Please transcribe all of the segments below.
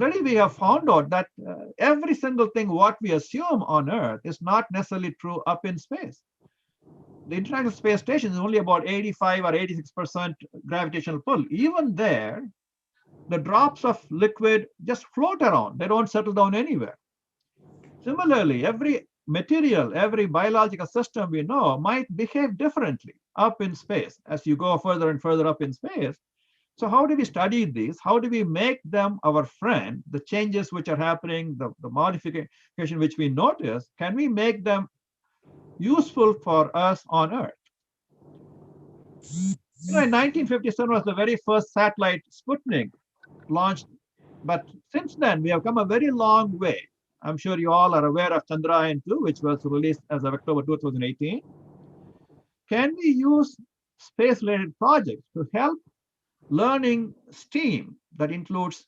already we have found out that every single thing what we assume on Earth is not necessarily true up in space. The International Space Station is only about 85 or 86% gravitational pull. Even there, the drops of liquid just float around. They don't settle down anywhere. Similarly, every material, every biological system we know might behave differently up in space as you go further and further up in space. So how do we study these? How do we make them our friend? The changes which are happening, the modification which we notice, can we make them useful for us on Earth? In 1957 was the very first satellite Sputnik launched, but since then we have come a very long way. I'm sure you all are aware of Chandrayaan-2, which was released as of October 2018. Can we use space-related projects to help learning STEAM that includes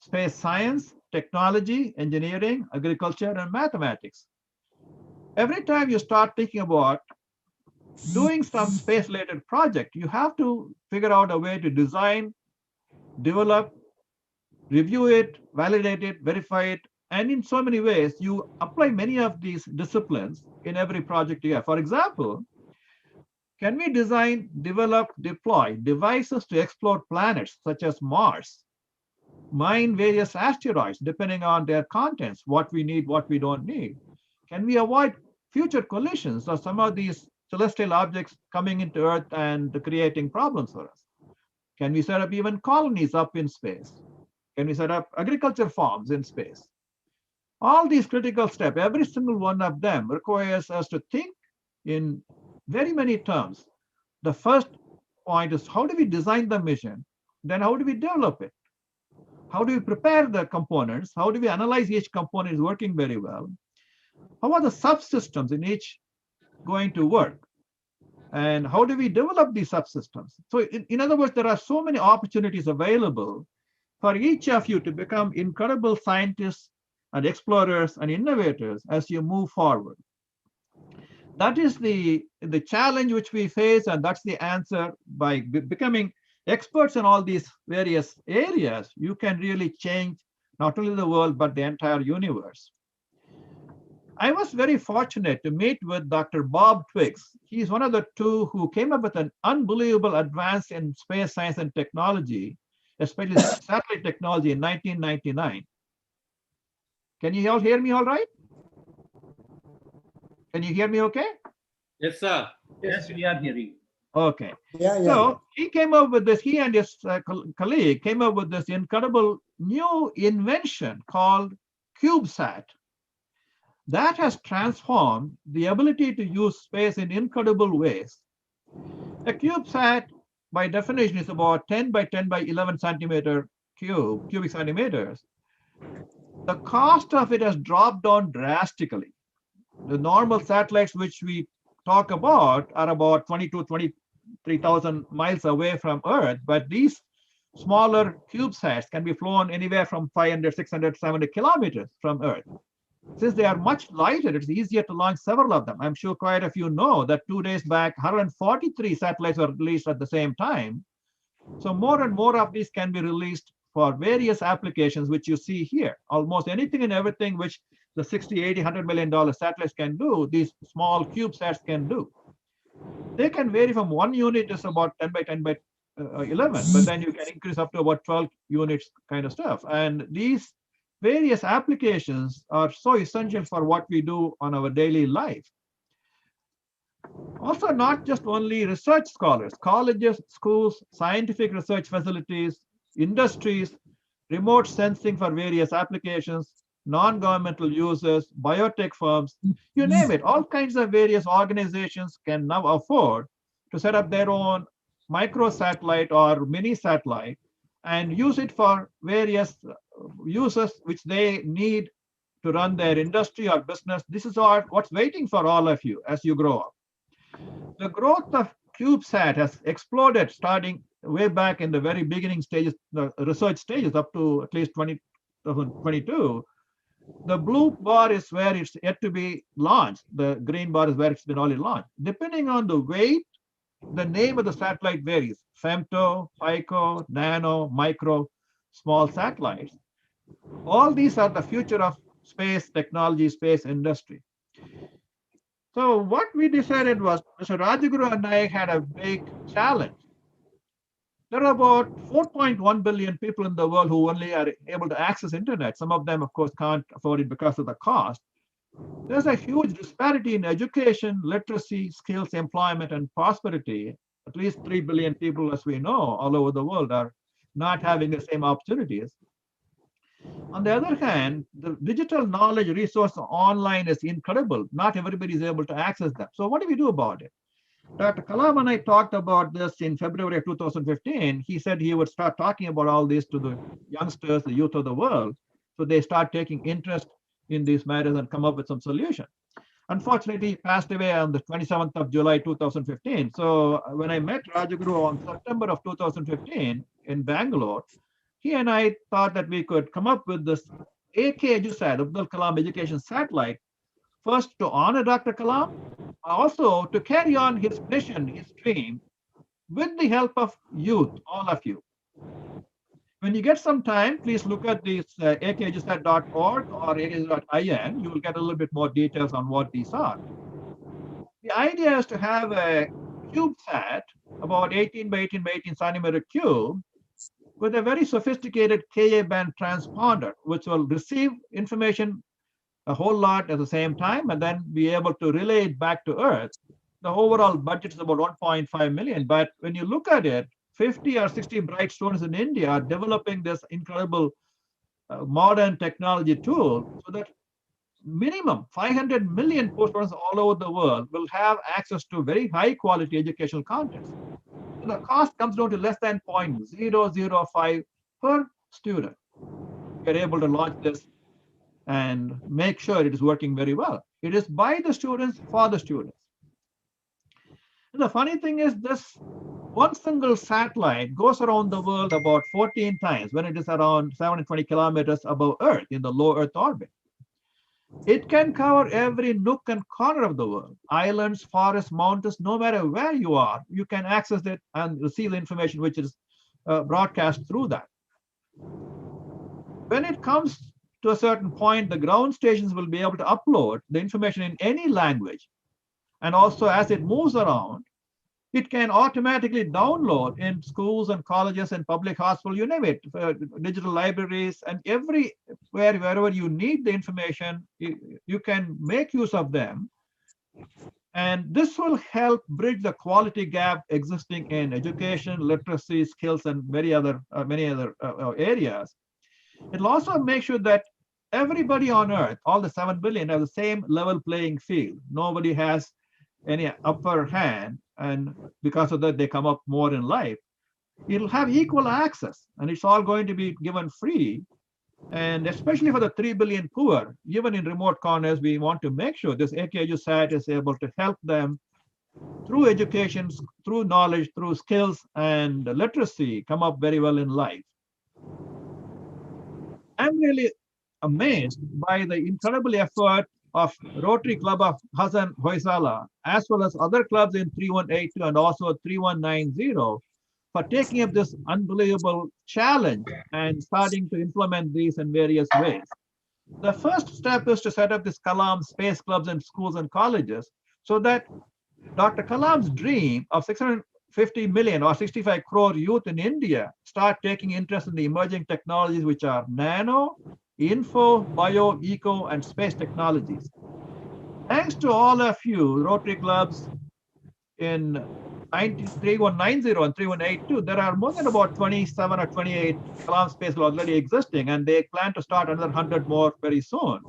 space science, technology, engineering, agriculture, and mathematics? Every time you start thinking about doing some space-related project, you have to figure out a way to design, develop, review it, validate it, verify it, and in so many ways, you apply many of these disciplines in every project you have. For example, can we design, develop, deploy devices to explore planets such as Mars, mine various asteroids depending on their contents, what we need, what we don't need? Can we avoid future collisions of some of these celestial objects coming into Earth and creating problems for us? Can we set up even colonies up in space? Can we set up agriculture farms in space? All these critical steps, every single one of them requires us to think in very many terms. The first point is how do we design the mission? Then how do we develop it? How do we prepare the components? How do we analyze each component is working very well? How are the subsystems in each going to work? And how do we develop these subsystems? So in other words, there are so many opportunities available for each of you to become incredible scientists and explorers and innovators as you move forward. That is the challenge which we face, and that's the answer. By becoming experts in all these various areas, you can really change not only the world, but the entire universe. I was very fortunate to meet with Dr. Bob Twiggs. He's one of the two who came up with an unbelievable advance in space science and technology, especially satellite technology in 1999. Can you all hear me all right? Can you hear me okay? Yes, sir. Yes, we are hearing. Okay. Yeah. So he came up with this, he and his colleague came up with this incredible new invention called CubeSat that has transformed the ability to use space in incredible ways. A CubeSat, by definition, is about 10 by 10 by 11 centimeter cubic centimeters. The cost of it has dropped down drastically. The normal satellites which we talk about are about 22, 23,000 miles away from Earth, but these smaller CubeSats can be flown anywhere from 500, 600, 700 kilometers from Earth. Since they are much lighter, it's easier to launch several of them. I'm sure quite a few know that 2 days back, 143 satellites were released at the same time. So more and more of these can be released for various applications, which you see here. Almost anything and everything which the 60, 80, $100 million satellites can do, these small CubeSats can do. They can vary from 1 unit is about 10 by 10 by 11, but then you can increase up to about 12 units kind of stuff. And these various applications are so essential for what we do on our daily life. Also, not just only research scholars, colleges, schools, scientific research facilities, industries, remote sensing for various applications, non-governmental users, biotech firms, you name it, all kinds of various organizations can now afford to set up their own microsatellite or mini satellite and use it for various uses which they need to run their industry or business. This is what's waiting for all of you as you grow up. The growth of CubeSat has exploded starting way back in the very beginning stages, the research stages up to at least 2022. The blue bar is where it's yet to be launched. The green bar is where it's been already launched. Depending on the weight, the name of the satellite varies. Femto, pico, nano, micro, small satellites. All these are the future of space technology, space industry. So what we decided was Mr. Rajaguru and I had a big challenge. There are about 4.1 billion people in the world who only are able to access internet. Some of them, of course, can't afford it because of the cost. There's a huge disparity in education, literacy, skills, employment, and prosperity. At least 3 billion people, as we know, all over the world are not having the same opportunities. On the other hand, the digital knowledge resource online is incredible. Not everybody is able to access them. So what do we do about it? Dr. Kalam and I talked about this in February of 2015. He said he would start talking about all this to the youngsters, the youth of the world, so they start taking interest in these matters and come up with some solution. Unfortunately, he passed away on the 27th of July 2015. So when I met Rajaguru on September of 2015 in Bangalore, he and I thought that we could come up with this AK EduSat, Abdul Kalam Education Satellite, first to honor Dr. Kalam, also to carry on his mission, his dream, with the help of youth, all of you. When you get some time, please look at this akedusat.org or akedusat.in. You will get a little bit more details on what these are. The idea is to have a CubeSat, about 18 by 18 by 18 centimeter cube, with a very sophisticated Ka band transponder, which will receive information a whole lot at the same time and then be able to relay it back to Earth. The overall budget is about 1.5 million. But when you look at it, 50 or 60 bright students in India are developing this incredible modern technology tool so that minimum 500 million poor students all over the world will have access to very high quality educational content. So the cost comes down to less than 0.005 per student. You're able to launch this and make sure it is working very well. It is by the students for the students. And the funny thing is this one single satellite goes around the world about 14 times when it is around 720 kilometers above Earth in the low Earth orbit. It can cover every nook and corner of the world, islands, forests, mountains, no matter where you are, you can access it and receive the information which is broadcast through that. When it comes to a certain point, the ground stations will be able to upload the information in any language. And also, as it moves around, it can automatically download in schools and colleges and public hospitals, you name it, digital libraries, and everywhere, wherever you need the information, you can make use of them. And this will help bridge the quality gap existing in education, literacy, skills, and many other areas. It'll also make sure that everybody on Earth, all the 7 billion, have the same level playing field. Nobody has any upper hand, and because of that, they come up more in life. It'll have equal access, and it's all going to be given free. And especially for the 3 billion poor, even in remote corners, we want to make sure this AKEduSat is able to help them through education, through knowledge, through skills and literacy, come up very well in life. I'm really amazed by the incredible effort of Rotary Club of Hassan Hoysala, as well as other clubs in 3182 and also 3190 for taking up this unbelievable challenge and starting to implement these in various ways. The first step is to set up this Kalam space clubs in schools and colleges so that Dr. Kalam's dream of 650 million or 65 crore youth in India start taking interest in the emerging technologies which are nano, info, bio, eco, and space technologies. Thanks to all of you, Rotary clubs in 3190 and 3182, there are more than about 27 or 28 Kalam space clubs already existing, and they plan to start another 100 more very soon.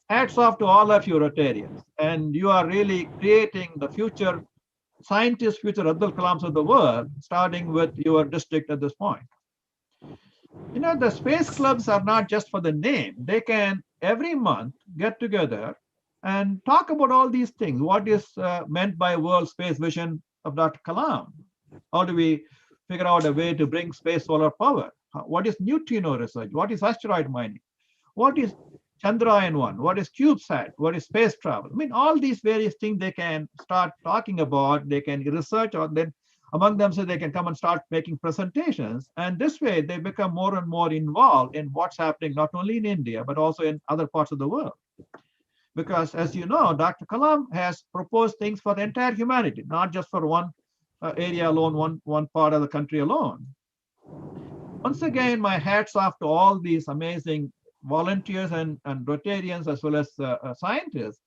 Hats off to all of you Rotarians, and you are really creating the future scientists, future Abdul Kalams of the world, starting with your district at this point. You know, the space clubs are not just for the name. They can every month get together and talk about all these things. What is meant by world space vision of Dr. Kalam? How do we figure out a way to bring space solar power? What is neutrino research? What is asteroid mining? What is Chandrayaan-1? What is CubeSat? What is space travel? I mean, all these various things they can start talking about. They can research on them. among them so they can come and start making presentations. And this way, they become more and more involved in what's happening not only in India, but also in other parts of the world. Because as you know, Dr. Kalam has proposed things for the entire humanity, not just for one area alone, one part of the country alone. Once again, my hats off to all these amazing volunteers and Rotarians as well as scientists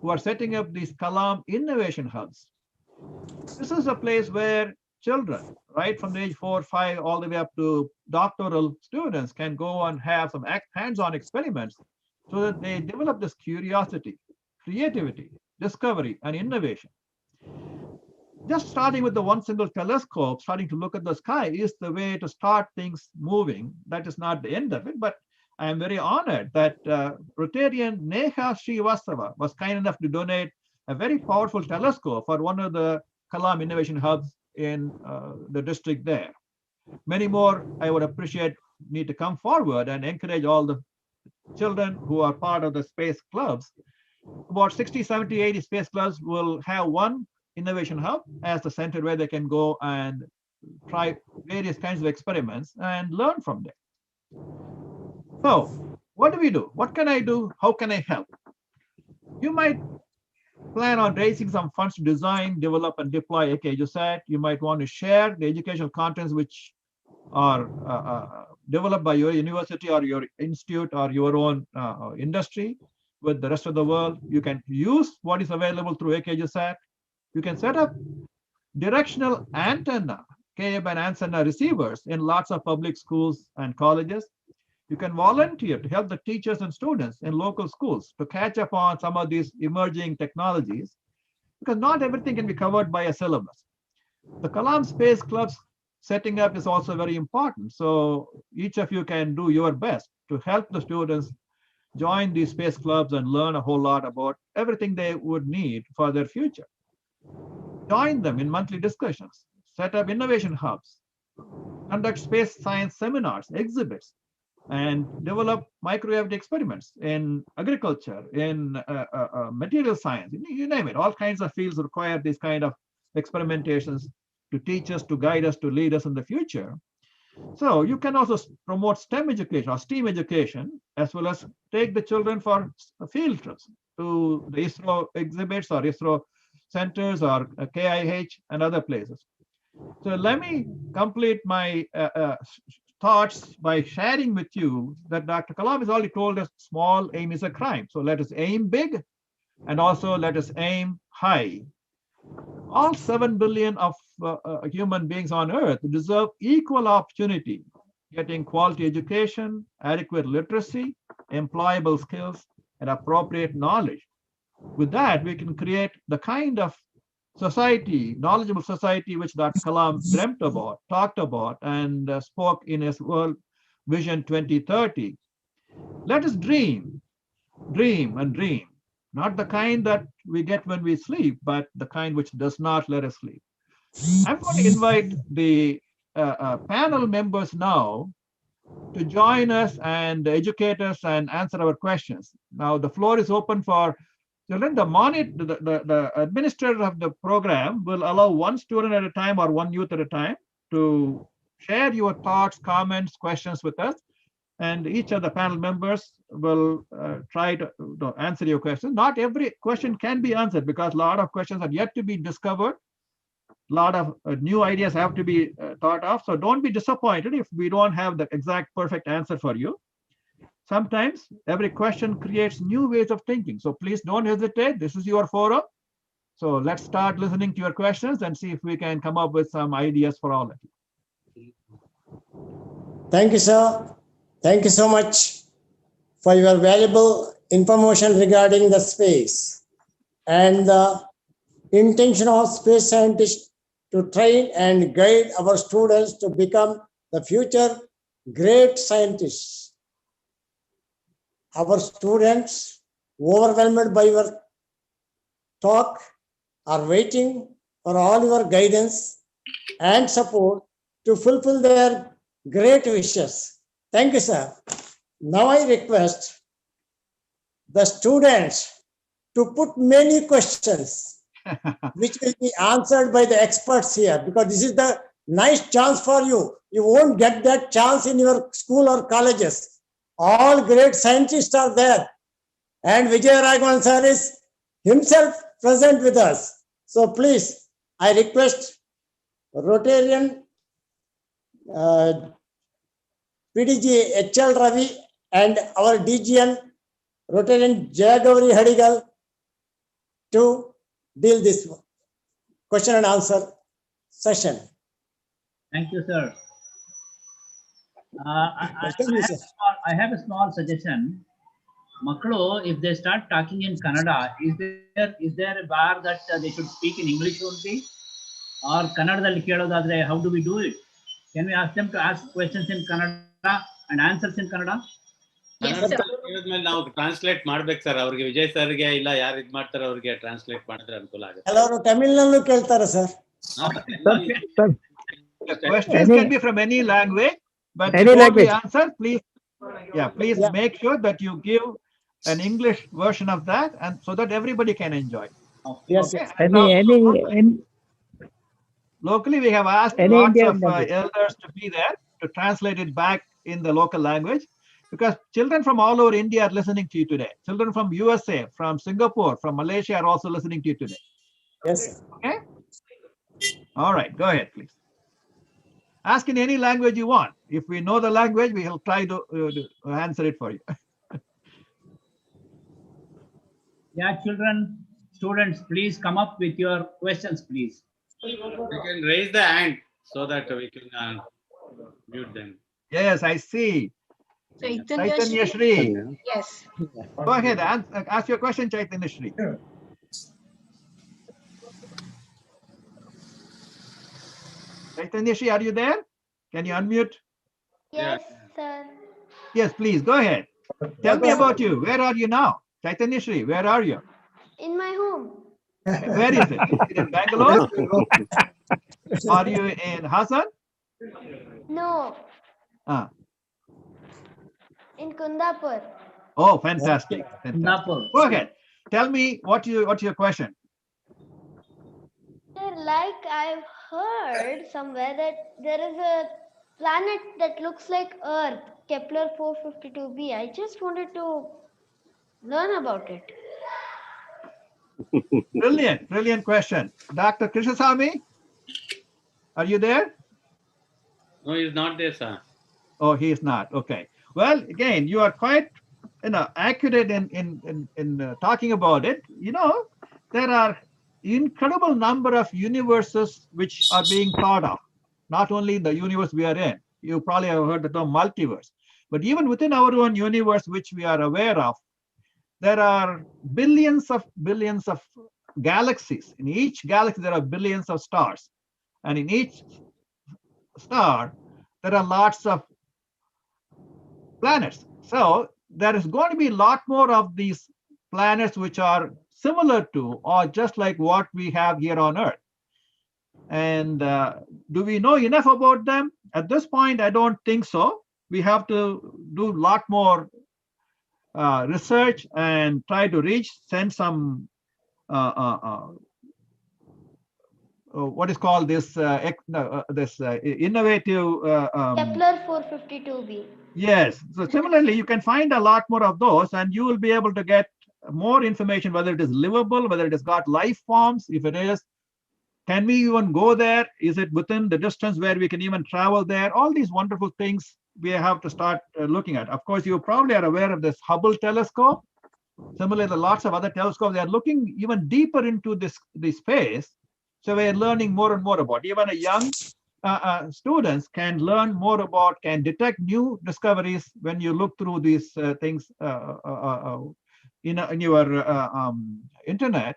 who are setting up these Kalam innovation hubs. This is a place where children, right from the age 4, 5, all the way up to doctoral students can go and have some hands-on experiments so that they develop this curiosity, creativity, discovery, and innovation. Just starting with the one single telescope, starting to look at the sky is the way to start things moving. That is not the end of it, but I am very honored that Rotarian Neha Srivastava was kind enough to donate a very powerful telescope for one of the Kalam innovation hubs in the district there. Many more I would appreciate need to come forward and encourage all the children who are part of the space clubs. About 60, 70, 80 space clubs will have one innovation hub as the center where they can go and try various kinds of experiments and learn from them. So what do we do? What can I do? How can I help? You might plan on raising some funds to design, develop, and deploy AKJSAT. You might want to share the educational contents which are developed by your university or your institute or your own industry with the rest of the world. You can use what is available through AKJSAT. You can set up directional antenna, K-band antenna receivers in lots of public schools and colleges. You can volunteer to help the teachers and students in local schools to catch up on some of these emerging technologies, because not everything can be covered by a syllabus. The Kalam Space Club's setting up is also very important. So each of you can do your best to help the students join these space clubs and learn a whole lot about everything they would need for their future. Join them in monthly discussions, set up innovation hubs, conduct space science seminars, exhibits, and develop microgravity experiments in agriculture, in material science, you name it. All kinds of fields require these kind of experimentations to teach us, to guide us, to lead us in the future. So you can also promote STEM education or STEAM education, as well as take the children for field trips to the ISRO exhibits or ISRO centers or KIH and other places. So let me complete my thoughts by sharing with you that Dr. Kalam has already told us small aim is a crime. So let us aim big and also let us aim high. All 7 billion of human beings on earth deserve equal opportunity, getting quality education, adequate literacy, employable skills, and appropriate knowledge. With that, we can create the kind of society, knowledgeable society, which Dr. Kalam dreamt about, talked about, and spoke in his World Vision 2030. Let us dream, dream, and dream. Not the kind that we get when we sleep, but the kind which does not let us sleep. I'm going to invite the panel members now to join us and educate us and answer our questions. Now, the floor is open for children. The administrator of the program will allow one student at a time or one youth at a time to share your thoughts, comments, questions with us. And each of the panel members will try to answer your question. Not every question can be answered because a lot of questions are yet to be discovered. A lot of new ideas have to be thought of. So don't be disappointed if we don't have the exact perfect answer for you. Sometimes every question creates new ways of thinking. So please don't hesitate. This is your forum. So let's start listening to your questions and see if we can come up with some ideas for all of you. Thank you, sir. Thank you so much for your valuable information regarding the space and the intention of space scientists to train and guide our students to become the future great scientists. Our students, overwhelmed by your talk, are waiting for all your guidance and support to fulfill their great wishes. Thank you, sir. Now I request the students to put many questions which will be answered by the experts here, because this is the nice chance for you. You won't get that chance in your school or colleges. All great scientists are there. And Vijay Raghavan sir is himself present with us. So please, I request Rotarian PDG HL Ravi and our DGN Rotarian Jayagauri Hadigal to deal this question and answer session. Thank you, sir. Welcome, sir. I have a small suggestion. Maklo, if they start talking in Kannada, is there a bar that they should speak in English only? Or Kannadadalli kelodadre, how do we do it? Can we ask them to ask questions in Kannada and answers in Kannada? Yes, sir. ನಾವು translate ಮಾಡ್ಬೇಕು sir ಅವ್ರಿಗೆ ವಿಜಯ್ ಸರ್ಗೆ ಇಲ್ಲ ಯಾರು ಇದ್ ಮಾಡ್ತಾರೆ ಅವ್ರಿಗೆ translate ಮಾಡಿದ್ರೆ ಅನುಕೂಲ ಆಗುತ್ತೆ ಕೆಲವರು ತಮಿಳ್ನಲ್ಲೂ ಕೇಳ್ತಾರೆ sir. The questions can be from any language, but Any before language. we answer, please make sure that you give an English version of that, and so that everybody can enjoy. Yes, Okay. sir. And now, Any locally, we have asked Any lots Indian of language. elders to be there to translate it back in the local language, because children from all over India are listening to you today. Children from USA, from Singapore, from Malaysia are also listening to you today. Yes, sir. Okay. All right. Go ahead, please. Ask in any language you want. If we know the language, we will try to answer it for you. Yeah, children, students, please come up with your questions, please. You can raise the hand so that we can mute them. Yes, I see. Chaitanya Shri. Yes. Go ahead. Ask your question, Chaitanya Shri. Chaitanya Shri, are you there? Can you unmute? Yes, sir. Yes, please. Go ahead. Tell me about you. Where are you now? Chaitanya Shri, where are you? In my home. Where is it? Is it in Bangalore? Are you in Hassan? No, Ah. in Kundapur. Oh, fantastic. Fantastic. Kundapur. Go ahead. Tell me what's your question. Sir, like I've heard somewhere that there is a planet that looks like Earth, Kepler 452b. I just wanted to learn about it. Brilliant, brilliant question. Dr. Krishnasamy, are you there? No, he's not there, sir. Oh, he is not. Okay. Well, again, you are quite, accurate in talking about it. You know, there are incredible number of universes which are being thought of. Not only the universe we are in. You probably have heard the term multiverse. But even within our own universe, which we are aware of, there are billions of galaxies. In each galaxy, there are billions of stars. And in each star, there are lots of planets. So there is going to be a lot more of these planets which are similar to or just like what we have here on Earth. And do we know enough about them? At this point, I don't think so. We have to do a lot more research and try to send some what is called this innovative Kepler 452b. yes. So similarly, you can find a lot more of those, and you will be able to get more information, whether it is livable, whether it has got life forms. If it is, can we even go there? Is it within the distance where we can even travel there? All these wonderful things we have to start looking at. Of course, you probably are aware of this Hubble telescope. Similarly, lots of other telescopes, they are looking even deeper into this space. So we are learning more and more about. Even a young students can learn more about, can detect new discoveries when you look through these things in your internet.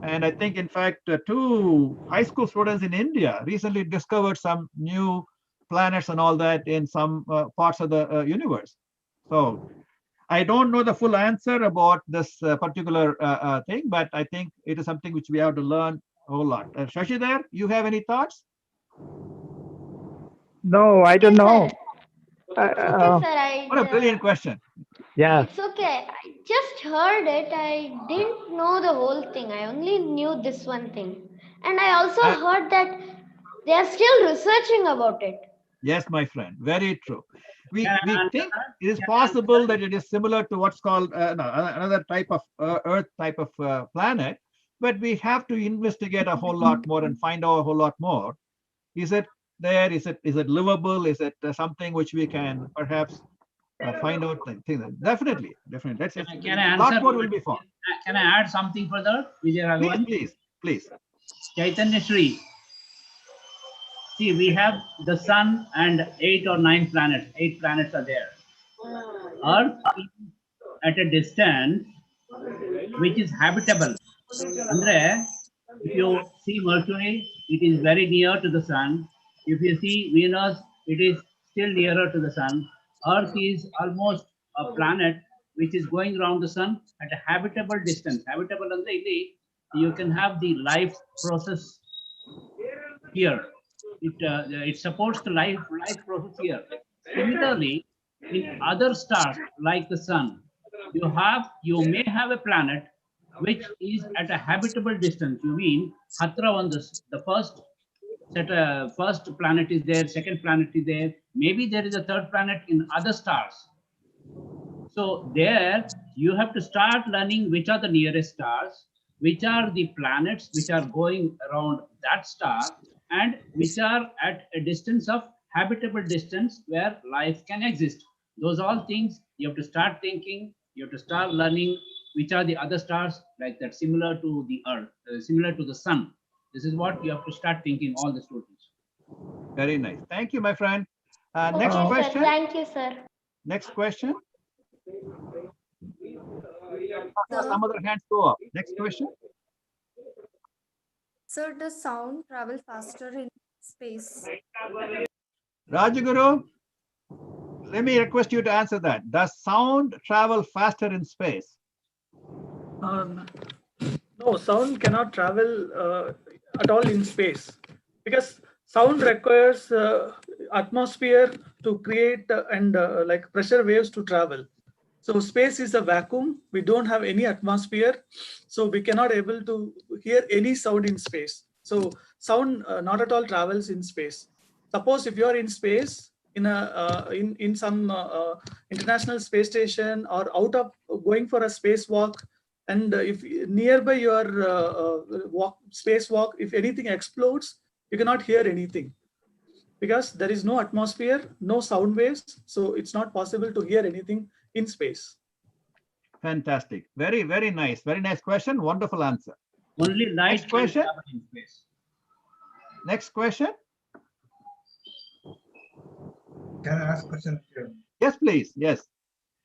And I think, in fact, 2 high school students in India recently discovered some new planets and all that in some parts of the universe. So I don't know the full answer about this particular thing, but I think it is something which we have to learn a whole lot. Shashi there, you have any thoughts? No, I don't Yes, know. sir. Okay, sir. What a brilliant question. Yeah. It's okay. I just heard it. I didn't know the whole thing. I only knew this one thing. And I also I- heard that they are still researching about it. Yes, my friend, very true. Can I We answer think that? it is Can I answer possible that? that it is similar to what's called another type of Earth type of planet, but we have to investigate a whole lot more and find out a whole lot more. Is it there? Is it livable? Is it something which we can perhaps find out? Definitely, definitely. That's Can I a lot answer? more will be found. Can I add something further, Vijay Please, Raghavan? please, please. Chaitanya Shri. See, we have the sun and 8 or 9 planets. 8 planets are there. Earth is at a distance which is habitable. Andre, if you see Mercury, it is very near to the sun. If you see Venus, it is still nearer to the sun. Earth is almost a planet which is going around the sun at a habitable distance. Habitable andre ಇಲ್ಲಿ you can have the life process here. It supports the life process here. Similarly, in other stars like the sun, you may have a planet which is at a habitable distance. You mean Hatra on the first planet is there, second planet is there. Maybe there is a third planet in other stars. So there you have to start learning which are the nearest stars, which are the planets which are going around that star, and which are at a distance of habitable distance where life can exist. Those all things you have to start thinking, you have to start learning which are the other stars like that, similar to the earth, similar to the sun. This is what you have to start thinking, all the students. Very nice. Thank you, my friend. Next Okay, sir. question. Thank you, sir. Next question. Sir, Some other hands go up. Next question. sir, does sound travel faster in space? Rajaguru, let me request you to answer that. Does sound travel faster in space? Um, no, sound cannot travel at all in space because sound requires atmosphere to create and like pressure waves to travel. So space is a vacuum. We don't have any atmosphere, so we cannot able to hear any sound in space. So sound not at all travels in space. Suppose if you are in space in a in some international space station or out of going for a spacewalk, and if nearby your spacewalk, if anything explodes, you cannot hear anything because there is no atmosphere, no sound waves. So it's not possible to hear anything in space. Fantastic. Very, very nice. Very nice question. Wonderful answer. Only light Next can question. travel in space. Next question. Can I ask a question? Yes, please. Yes.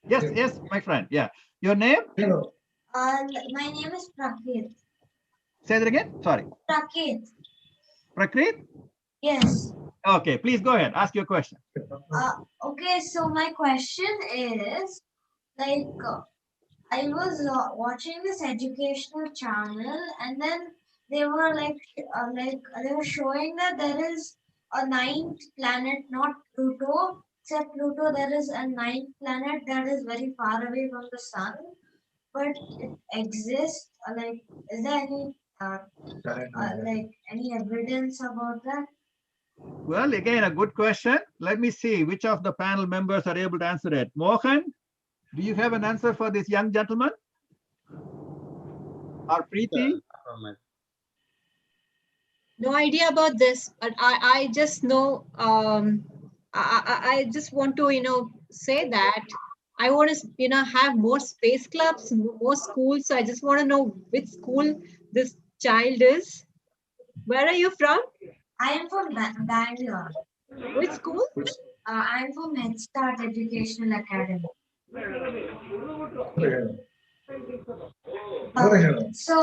Yes, yes, my friend. Yeah. Your name? Hello. My name is Prakrit. Say that again. Sorry. Prakrit. Prakrit? Yes. Okay, please go ahead. Ask your question. Okay, so my question is like I was watching this educational channel, and then they were they were showing that there is a ninth planet, not Pluto. Except Pluto, there is a ninth planet that is very far away from the sun, but it exists. Is there any any evidence about that? Well, again, a good question. Let me see which of the panel members are able to answer it. Mohan, do you have an answer for this young gentleman? Or Preeti? No idea about this, but I just know, I just want to, say that I want to, have more space clubs, more schools. So I just want to know which school this child is. Where are you from? I am from Bangalore. Which school? I am from Head Start Educational Academy. So,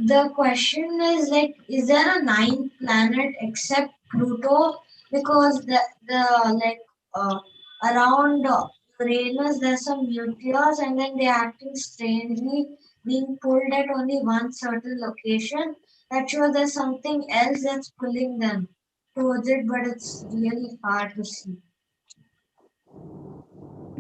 the question is is there a ninth planet except Pluto? Because around Uranus there's some meteors, and then they're acting strangely, being pulled at only one certain location. That shows there's something else that's pulling them towards it, but it's really hard to see.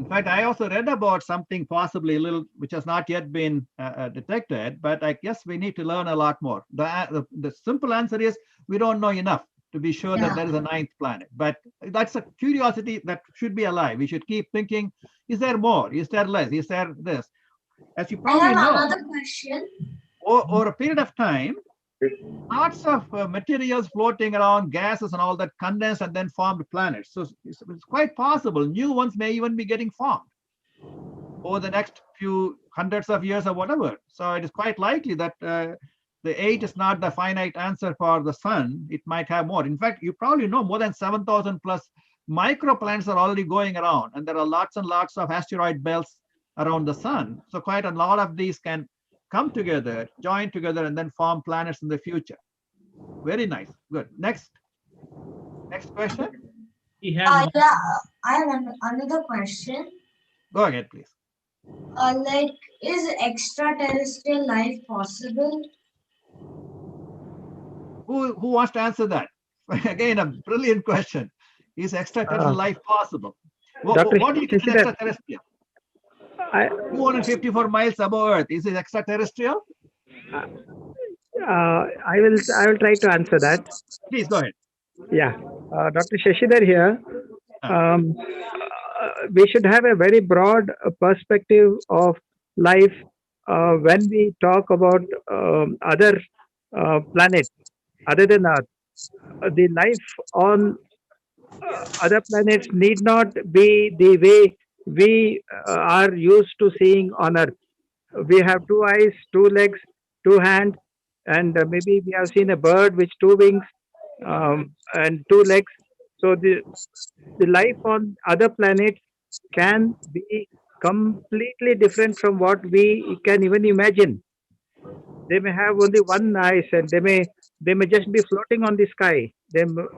fact, I also read about something possibly a little, which has not yet been detected, but I guess we need to learn a lot more. The simple answer is we don't know enough to be sure that Yeah. there is a ninth planet. But that's a curiosity that should be alive. We should keep thinking, is there more? Is there less? Is there this? As you I probably have know, another question. over a period of time, lots of materials floating around, gases and all that condensed and then formed planets. So it's quite possible new ones may even be getting formed over the next few hundreds of years or whatever. So it is quite likely that the 8 is not the finite answer for the sun. It might have more. In fact, you probably know more than 7,000 plus microplanets are already going around, and there are lots and lots of asteroid belts around the sun. So quite a lot of these can come together, join together, and then form planets in the future. Very nice. Good. Next question. He has Yeah, I have another question. Go ahead, please. Like, is extraterrestrial life possible? Who wants to answer that? Again, a brilliant question. Is extraterrestrial life possible? Dr. What do you consider Shishidhar, extraterrestrial? I, 254 miles above Earth. Is it extraterrestrial? I will try to answer that. Please go ahead. Yeah, Dr. Shashidhar here. We should have a very broad perspective of life when we talk about other planets other than Earth. The life on other planets need not be the way we are used to seeing on Earth. We have two eyes, two legs, two hands, and maybe we have seen a bird with two wings and two legs. So the life on other planets can be completely different from what we can even imagine. They may have only one eyes, and they may just be floating on the sky.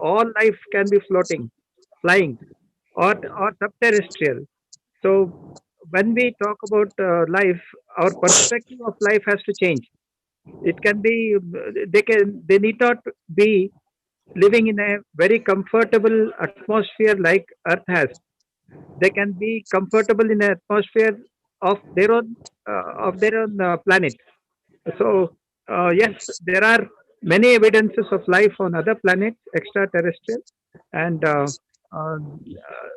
All life can be floating, flying, or subterrestrial. So when we talk about life, our perspective of life has to change. It can be they need not be living in a very comfortable atmosphere like Earth has. They can be comfortable in an atmosphere of their own planet. So yes, there are many evidences of life on other planets, extraterrestrial, and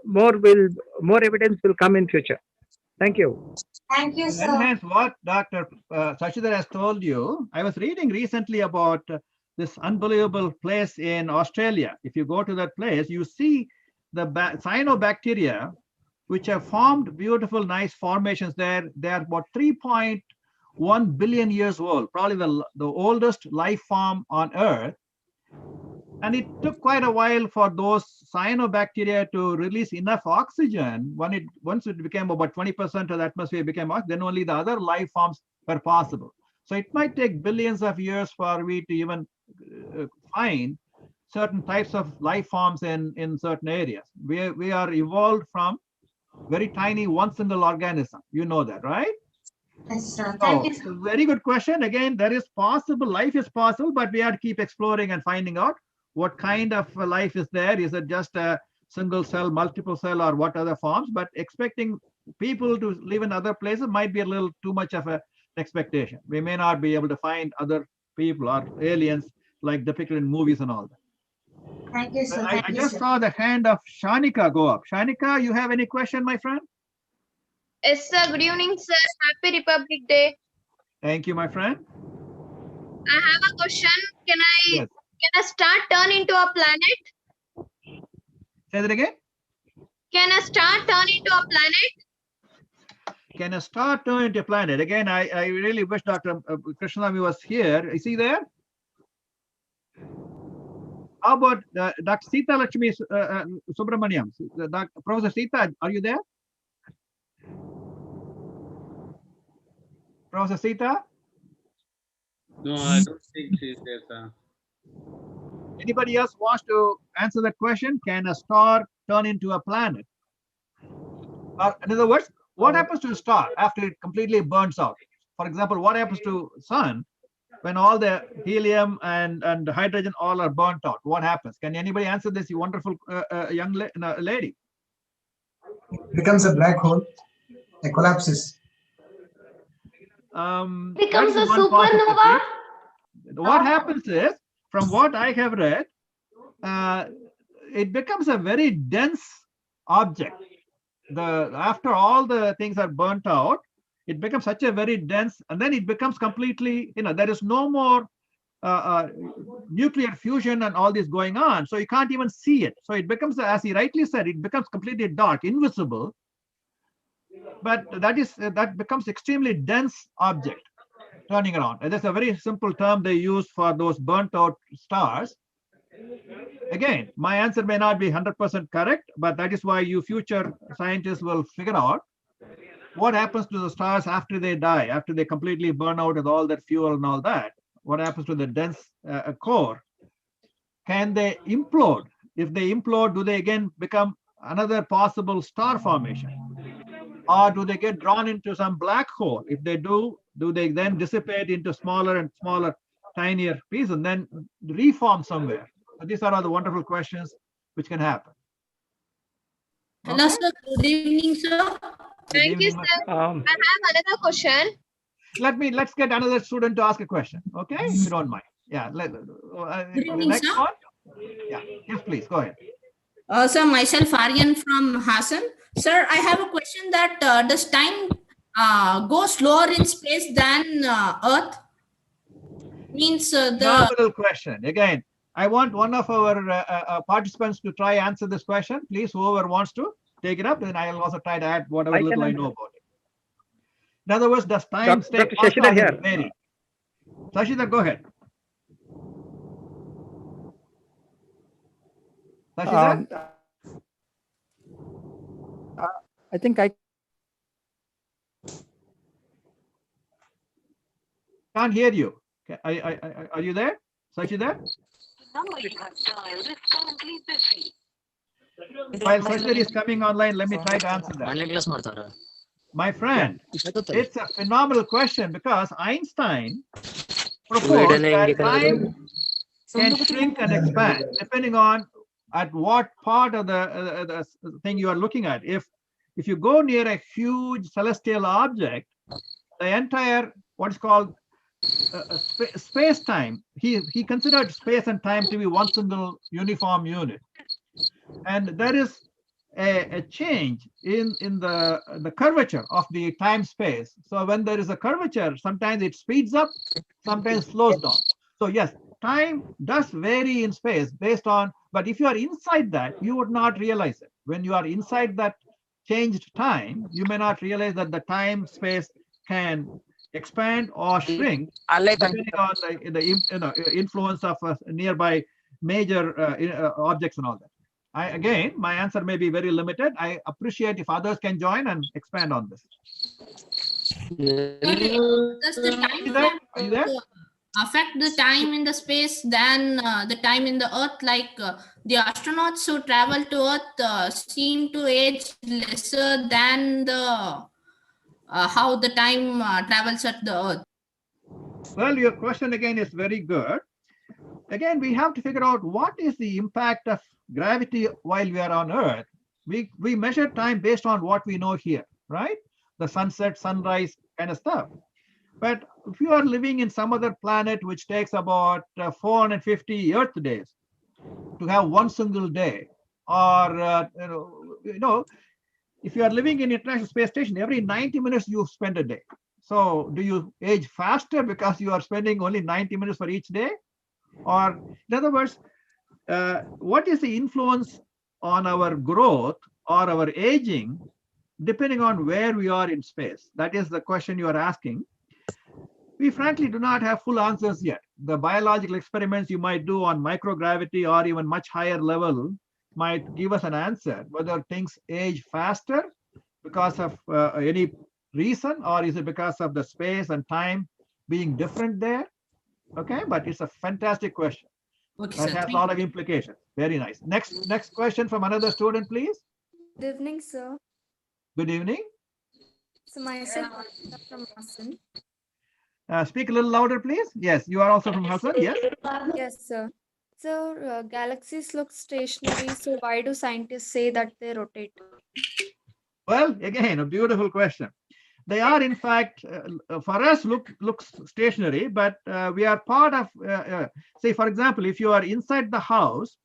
more will more evidence will come in future. Thank you. Thank you, To sir. enhance what Dr. Sachidhar has told you, I was reading recently about this unbelievable place in Australia. If you go to that place, you see the cyanobacteria, which have formed beautiful, nice formations there. They are about 3.1 billion years old, probably the oldest life form on Earth. And it took quite a while for those cyanobacteria to release enough oxygen. Once it became about 20% of the atmosphere became oxygen, then only the other life forms were possible. So it might take billions of years for we to even find certain types of life forms in certain areas. We are evolved from very tiny one single organism. You know that, right? Yes, sir. So Thank you, it's sir. a very good question. Again, there is possible, life is possible, but we have to keep exploring and finding out what kind of life is there. Is it just a single cell, multiple cell, or what other forms? But expecting people to live in other places might be a little too much of an expectation. We may not be able to find other people or aliens like depicted in movies and all that. Thank you, sir. I Thank you, just sir. saw the hand of Shanika go up. Shanika, you have any question, my friend? Yes, sir. Good evening, sir. Happy Republic Day. Thank you, my friend. I have a question. Yes. Can a star turn into a planet? Say that again. Can a star turn into a planet? Can a star turn into a planet? Again, I really wish Dr. Krishnami was here. Is he there? How about Dr. Sita Lakshmi Subramaniam? Professor Sita, are you there? Professor Sita? No, I don't think she's there, sir. Anybody else wants to answer that question? Can a star turn into a planet? In other words, what happens to a star after it completely burns out? For example, what happens to sun when all the helium and hydrogen all are burnt out? What happens? Can anybody answer this, you wonderful young lady? It becomes a black hole. It collapses. Becomes that a is one possibility. supernova. What happens is, from what I have read, it becomes a very dense object. After all the things are burnt out, it becomes such a very dense, and then it becomes completely, there is no more nuclear fusion and all this going on, so you can't even see it. So it becomes, as he rightly said, it becomes completely dark, invisible. But that becomes extremely dense object turning around. And that's a very simple term they use for those burnt out stars. Again, my answer may not be 100% correct, but that is why you future scientists will figure out what happens to the stars after they die, after they completely burn out with all that fuel and all that. What happens to the dense core? Can they implode? If they implode, do they again become another possible star formation? Or do they get drawn into some black hole? If they do they then dissipate into smaller and smaller, tinier pieces and then reform somewhere? So these are all the wonderful questions which can happen. Hello, Okay? sir. Good evening, sir. Thank you, evening, sir. I have another question. Let's get another student to ask a question. Okay, if you don't mind. Yeah. Good The evening, next sir. one. Yeah. Yes, please go ahead. Sir, myself Aryan from Hassan. Sir, I have a question that does time go slower in space than Earth? Means the Phenomenal question. Again, I want one of our participants to try answer this question. Please, whoever wants to take it up, then I'll also try to add whatever little I know about it. In other words, does time stay Dr. fast Shashidhar or here. does it vary? Shashidhar, go ahead. Shashidhar? I think I can't hear you. Are you there? Shashidhar? Number you have dialed is currently busy. While Shashidhar is coming online, let me try to answer that. My friend, it's a phenomenal question because Einstein proposed that time can shrink and expand depending on at what part of the thing you are looking at. If you go near a huge celestial object, the entire what's called space-time, he considered space and time to be one single uniform unit. And there is a change in the curvature of the time space. So when there is a curvature, sometimes it speeds up, sometimes slows down. So yes, time does vary in space based on, but if you are inside that, you would not realize it. When you are inside that changed time, you may not realize that the time space can expand or shrink depending on the influence of nearby major objects and all that. Again, my answer may be very limited. I appreciate if others can join and expand on this. does the time Are you there? affect the time in the space than the time in the Earth? Like the astronauts who travel to Earth seem to age lesser than the how the time travels at the Earth. Well, your question again is very good. Again, we have to figure out what is the impact of gravity while we are on Earth. We measure time based on what we know here, right? The sunset, sunrise kind of stuff. But if you are living in some other planet which takes about 450 Earth days to have one single day, or if you are living in International Space Station, every 90 minutes you spend a day. So do you age faster because you are spending only 90 minutes for each day? Or in other words, what is the influence on our growth or our aging depending on where we are in space? That is the question you are asking. We frankly do not have full answers yet. The biological experiments you might do on microgravity or even much higher level might give us an answer whether things age faster because of any reason, or is it because of the space and time being different there? Okay, but it's a fantastic question. Okay, that sir, has a lot of implications. Very nice. Next question from another student, please. Good evening, sir. Good evening. So myself from Hassan. Speak a little louder, please. Yes, you are also from Hassan. Yes. Yes, sir. So galaxies look stationary. So why do scientists say that they rotate? Well, again, a beautiful question. They are, in fact, for us, looks stationary, but we are part of, say, for example, if you are inside the house,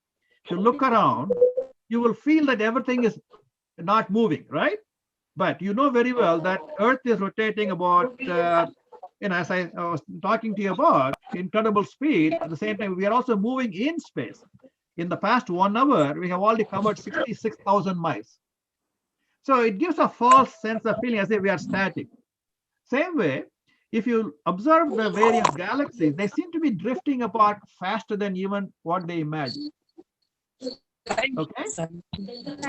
if you look around, you will feel that everything is not moving, right? But you know very well that Earth is rotating about, as I was talking to you about, incredible speed. At the same time, we are also moving in space. In the past 1 hour, we have already covered 66,000 miles. So it gives a false sense of feeling as if we are static. Same way, if you observe the various galaxies, they seem to be drifting apart faster than even what they imagine. Okay.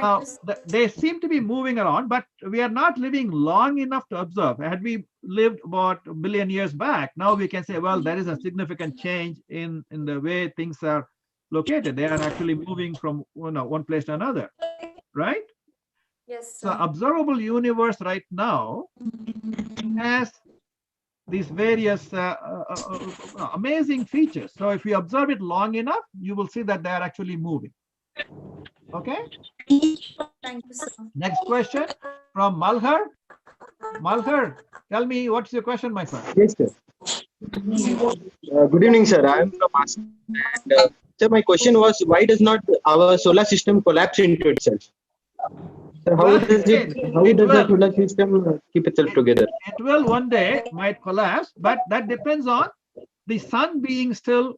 Now, they seem to be moving around, but we are not living long enough to observe. Had we lived about a billion years back, now we can say, well, there is a significant change in the way things are located. They are actually moving from one place to another, right? Yes, So sir. observable universe right now has these various amazing features. So if you observe it long enough, you will see that they are actually moving. Okay. Thank you, sir. Next question from Malhar. Malhar, tell me what's your question, my friend? Yes, sir. Good evening, sir. I am from Assam. And, sir, my question was, why does not our solar system collapse into itself? So how Well, does again, the solar system keep itself together? it will one day might collapse, but that depends on the sun being still,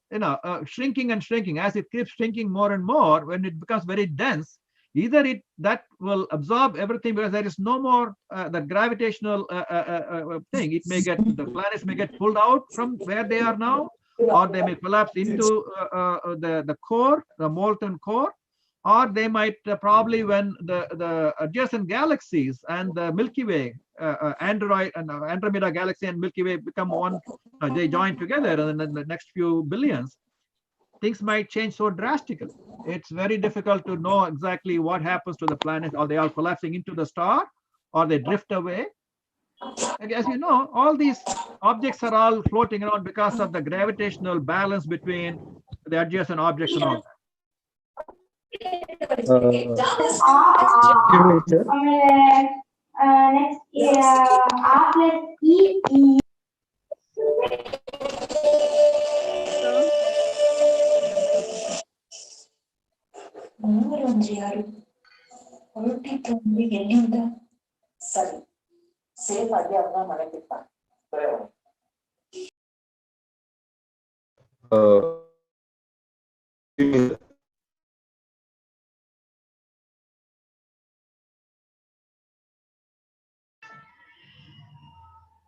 shrinking and shrinking. As it keeps shrinking more and more, when it becomes very dense, either that will absorb everything because there is no more that gravitational thing. It may get, the planets may get pulled out from where they are now, or they may collapse into the core, the molten core, or they might probably, when the adjacent galaxies and the Milky Way, Andromeda galaxy and Milky Way become one, they join together, and in the next few billions, things might change so drastically. It's very difficult to know exactly what happens to the planet. Are they all collapsing into the star, or they drift away? As you know, all these objects are all floating around because of the gravitational balance between the adjacent objects and all that. Excuse me, sir.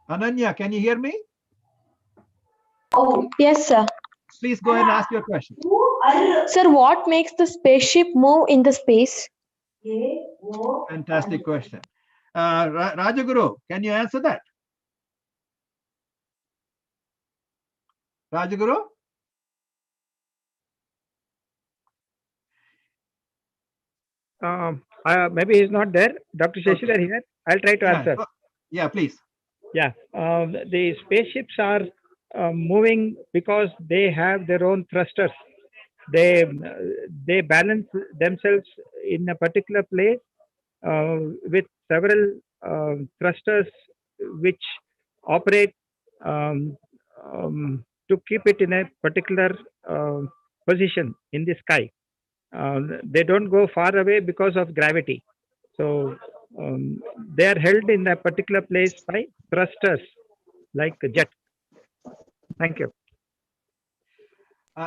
Ananya, can you hear me? Oh, yes, sir. Please go ahead and ask your question. Sir, what makes the spaceship move in the space? Fantastic question. Rajaguru, can you answer that? Rajaguru? Maybe he's not there. Dr. Shashidhar here. I'll try to answer. Yeah, please. Yeah, the spaceships are moving because they have their own thrusters. They balance themselves in a particular place with several thrusters which operate to keep it in a particular position in the sky. They don't go far away because of gravity. So they are held in a particular place by thrusters like a jet. Thank you.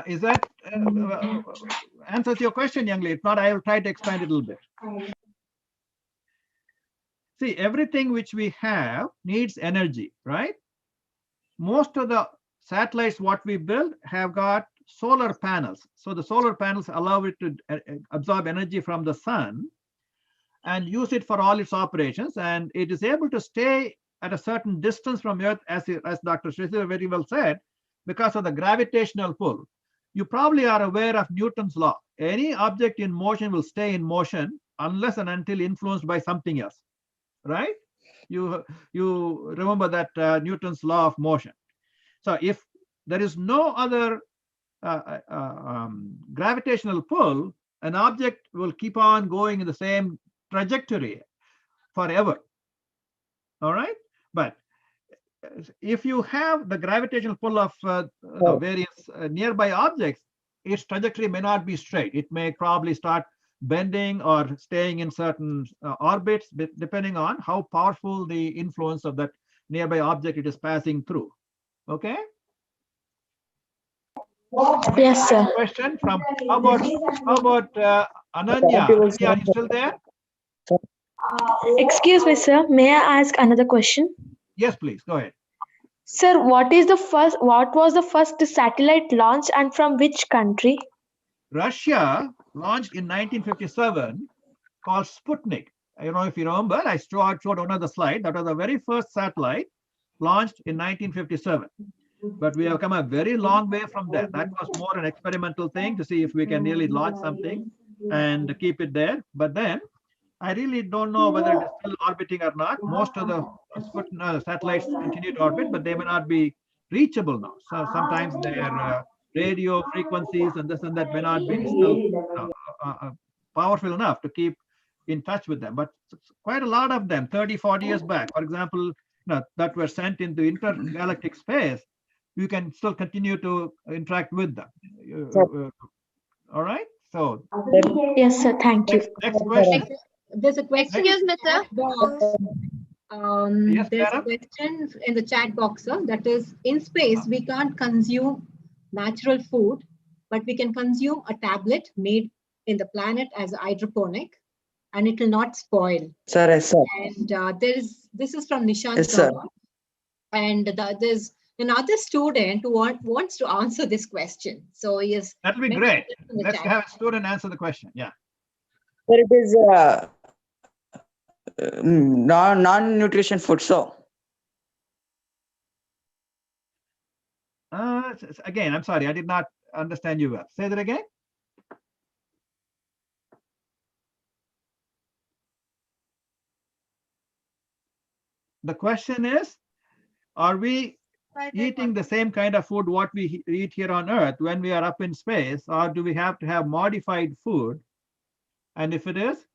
Is that answers your question, young lady? If not, I will try to expand it a little bit. See, everything which we have needs energy, right? Most of the satellites what we build have got solar panels. So the solar panels allow it to absorb energy from the sun and use it for all its operations. And it is able to stay at a certain distance from Earth, as Dr. Shashidhar very well said, because of the gravitational pull. You probably are aware of Newton's law. Any object in motion will stay in motion unless and until influenced by something else, right? You remember that Newton's law of motion. So if there is no other gravitational pull, an object will keep on going in the same trajectory forever. All right, but if you have the gravitational pull of various nearby objects, its trajectory may not be straight. It may probably start bending or staying in certain orbits, depending on how powerful the influence of that nearby object it is passing through. Okay. Yes, sir. Question from how about Ananya? Ananya, are you still there? Excuse me, sir. May I ask another question? Yes, please go ahead. Sir, what was the first satellite launch and from which country? Russia launched in 1957 called Sputnik. I don't know if you remember, I showed another slide. That was the very first satellite launched in 1957. But we have come a very long way from that. That was more an experimental thing to see if we can really launch something and keep it there. But then I really don't know whether it is still orbiting or not. Most of the satellites continue to orbit, but they may not be reachable now. So sometimes their radio frequencies and this and that may not be still powerful enough to keep in touch with them. But quite a lot of them, 30, 40 years back, for example, that were sent into intergalactic space, you can still continue to interact with them. All right. So yes, sir. Thank you. Next question. There's a question. Excuse me, sir. Yes, There's a Kalam? question in the chat box, sir. That is, in space, we can't consume natural food, but we can consume a tablet made in the planet as hydroponic, and it will not spoil. Sir, yes, sir. And this is from Nishant. Yes, sir. And there's another student who wants to answer this question. So yes, that'll be great. Let's have a student answer the question. Yeah. Sir, it is non-nutrition food. So again, I'm sorry, I did not understand you well. Say that again. The question is, are we eating the same kind of food what we eat here on Earth when we are up in space, or do we have to have modified food? And if it is,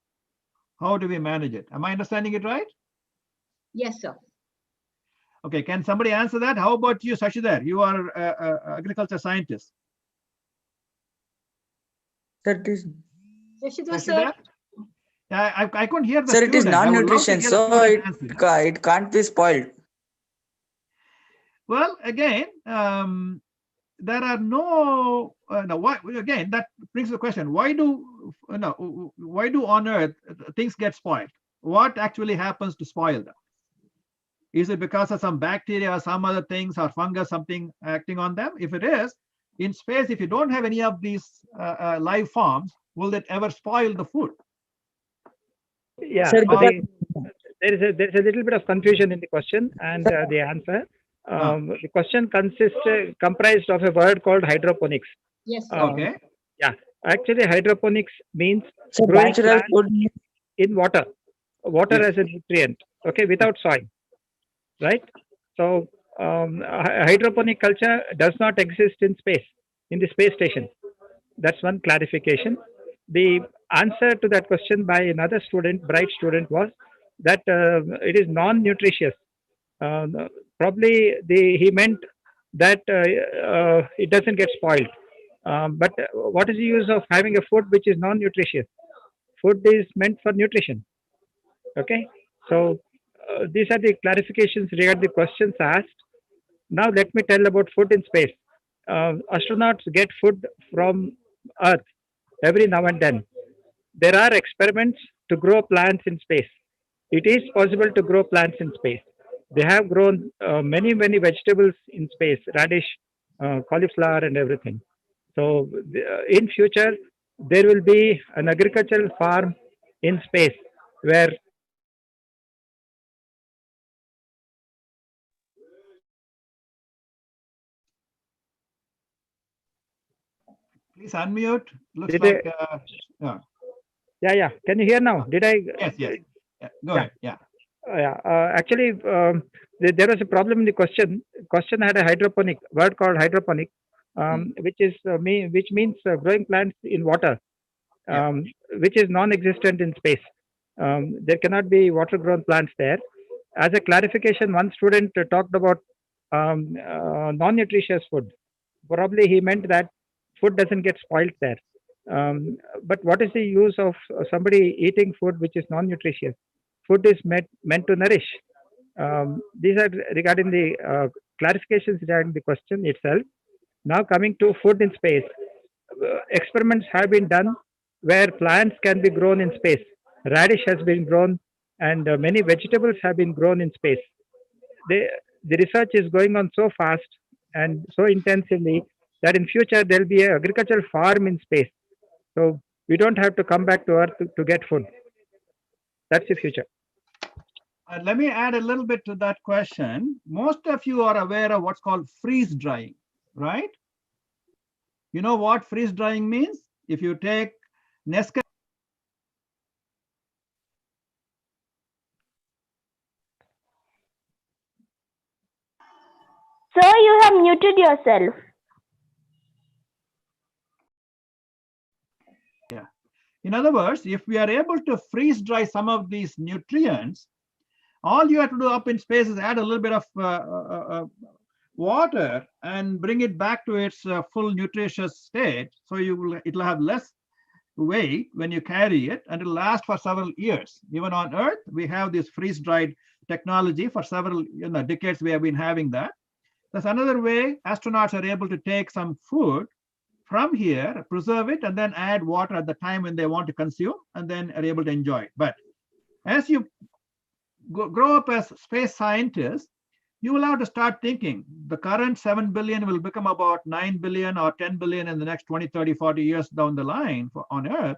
how do we manage it? Am I understanding it right? Yes, sir. Okay, can somebody answer that? How about you, Shashidhar? You are an agriculture scientist. Sir, it is. Shashidhar, sir. Yeah, I couldn't hear the Sir, it is student. I would love to non-nutrition, hear the so student answer. it can't be spoiled. Well, again, there are no, again, that brings the question, why do on Earth things get spoiled? What actually happens to spoil them? Is it because of some bacteria or some other things or fungus, something acting on them? If it is, in space, if you don't have any of these live forms, will it ever spoil the food? Yeah, Sir, there's a little bit of confusion in the question and the answer. The question comprised of a word called hydroponics. Yes, sir. Okay. Yeah, actually hydroponics means So growing natural plants food. in water Yes. as a nutrient, okay, without soil, right? So hydroponic culture does not exist in space, in the space station. That's one clarification. The answer to that question by another student, bright student, was that it is non-nutritious. Probably he meant that it doesn't get spoiled. But what is the use of having a food which is non-nutritious? Food is meant for nutrition. Okay, so these are the clarifications regarding the questions asked. Now let me tell about food in space. Astronauts get food from Earth every now and then. There are experiments to grow plants in space. It is possible to grow plants in space. They have grown many vegetables in space, radish, cauliflower, and everything. So in future, there will be an agricultural farm in space where Please unmute. Looks Did like, yeah. Can you hear now? Did I? Yes. Yeah, go ahead. Yeah. Actually, there was a problem in the question. Question had a hydroponic word called hydroponic, which means growing plants in water, which is non-existent in space. There cannot be water-grown plants there. As a clarification, one student talked about non-nutritious food. Probably he meant that food doesn't get spoiled there. But what is the use of somebody eating food which is non-nutritious? Food is meant to nourish. These are regarding the clarifications regarding the question itself. Now coming to food in space, experiments have been done where plants can be grown in space. Radish has been grown, and many vegetables have been grown in space. The research is going on so fast and so intensively that in future there will be an agricultural farm in space. So we don't have to come back to Earth to get food. That's the future. Let me add a little bit to that question. Most of you are aware of what's called freeze drying, right? You know what freeze drying means? If you take Nescafe. Sir, you have muted yourself. Yeah. In other words, if we are able to freeze dry some of these nutrients, all you have to do up in space is add a little bit of water and bring it back to its full nutritious state. So it'll have less weight when you carry it, and it'll last for several years. Even on Earth, we have this freeze-dried technology for several decades. We have been having that. That's another way astronauts are able to take some food from here, preserve it, and then add water at the time when they want to consume, and then are able to enjoy it. But as you grow up as space scientists, you will have to start thinking the current 7 billion will become about 9 billion or 10 billion in the next 20, 30, 40 years down the line on Earth.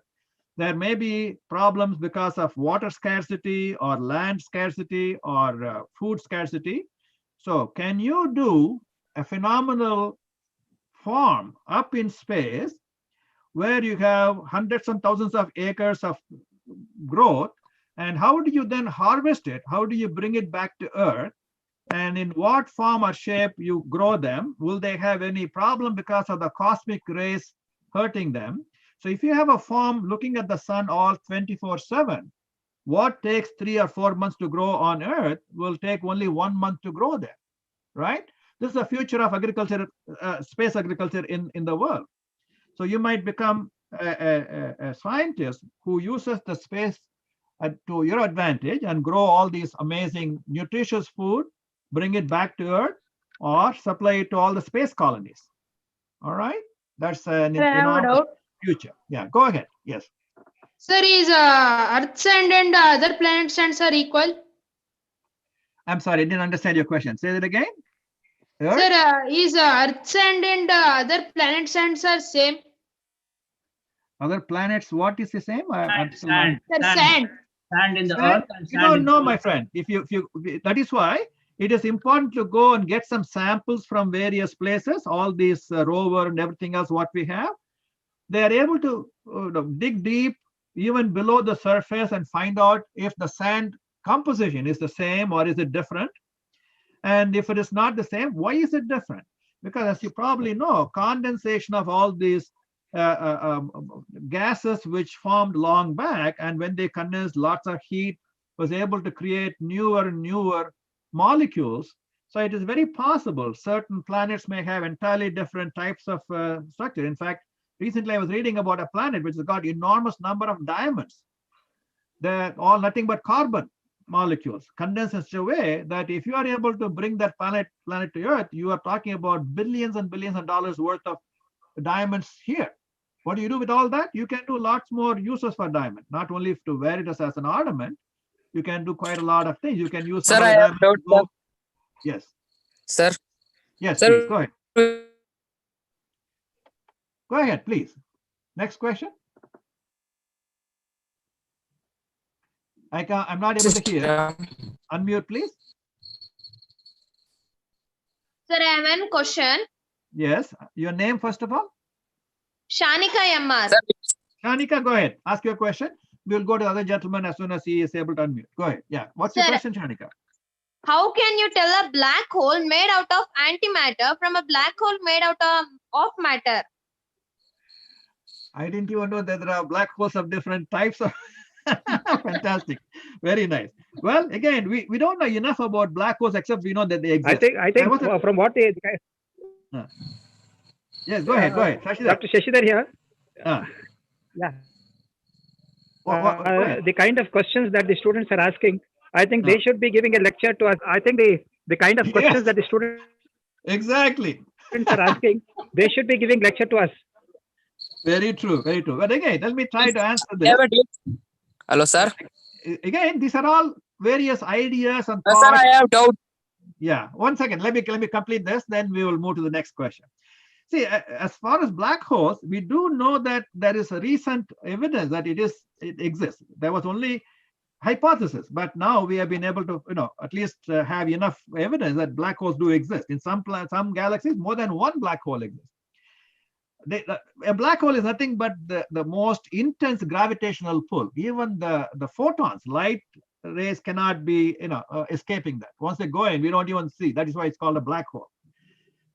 There may be problems because of water scarcity or land scarcity or food scarcity. So can you do a phenomenal farm up in space where you have hundreds and thousands of acres of growth? And how do you then harvest it? How do you bring it back to Earth? And in what form or shape you grow them? Will they have any problem because of the cosmic rays hurting them? So if you have a farm looking at the sun all 24/7, what takes 3 or 4 months to grow on Earth will take only 1 month to grow there, right? This is the future of agriculture, space agriculture in the world. So you might become a scientist who uses the space to your advantage and grow all these amazing nutritious food, bring it back to Earth, or supply it to all the space colonies. All right, that's an enormous future. Yeah, go ahead. Yes. Sir, is Earth sand and other planet sands are equal? I'm sorry, I didn't understand your question. Say that again. Earth? Sir, is Earth sand and other planet sands are same? Other planets, what is the same? Sand in the Sand? Earth and You sand don't in know, the my friend. That is why it is important to go and get some samples from various places, all these rover and everything else what we have. They are able to dig deep even below the surface and find out if the sand composition is the same or is it different. And if it is not the same, why is it different? Because as you probably know, condensation of all these gases which formed long back, and when they condensed, lots of heat was able to create newer and newer molecules. So it is very possible certain planets may have entirely different types of structure. In fact, recently I was reading about a planet which has got enormous number of diamonds. They're all nothing but carbon molecules condensed in such a way that if you are able to bring that planet to Earth, you are talking about billions and billions of dollars worth of diamonds here. What do you do with all that? You can do lots more uses for diamond, not only to wear it as an ornament. You can do quite a lot of things. You can use some of the diamonds to go. Yes. Sir. Yes, Sir. please go ahead. Go ahead, please. Next question. I'm not able to hear. Unmute, please. Sir, I have one question. Yes. Your name, first of all? Shanika MR. Shanika, go ahead. Ask your question. We'll go to the other gentleman as soon as he is able to unmute. Go ahead. Yeah. What's your question, Shanika? How can you tell a black hole made out of antimatter from a black hole made out of matter? I didn't even know that there are black holes of different types of Fantastic. Very nice. Well, again, we don't know enough about black holes except we know that they exist. I think from what they, yes, go ahead. Go ahead. Shashidhar. Dr. Shashidhar here. Ah. Yeah. Go ahead. The kind of questions that the students are asking, I think they should be giving a lecture to us. I think the kind of questions that the students exactly are asking, they should be giving lecture to us. Very true. Very true. But again, let me try to answer this. Hello, sir. Again, these are all various ideas and Sir, thoughts. I have doubt. Yeah. 1 second. Let me complete this. Then we will move to the next question. See, as far as black holes, we do know that there is a recent evidence that it exists. There was only hypothesis, but now we have been able to, at least have enough evidence that black holes do exist. In some galaxies, more than one black hole exists. A black hole is nothing but the most intense gravitational pull. Even the photons, light rays cannot be, escaping that. Once they go in, we don't even see. That is why it's called a black hole.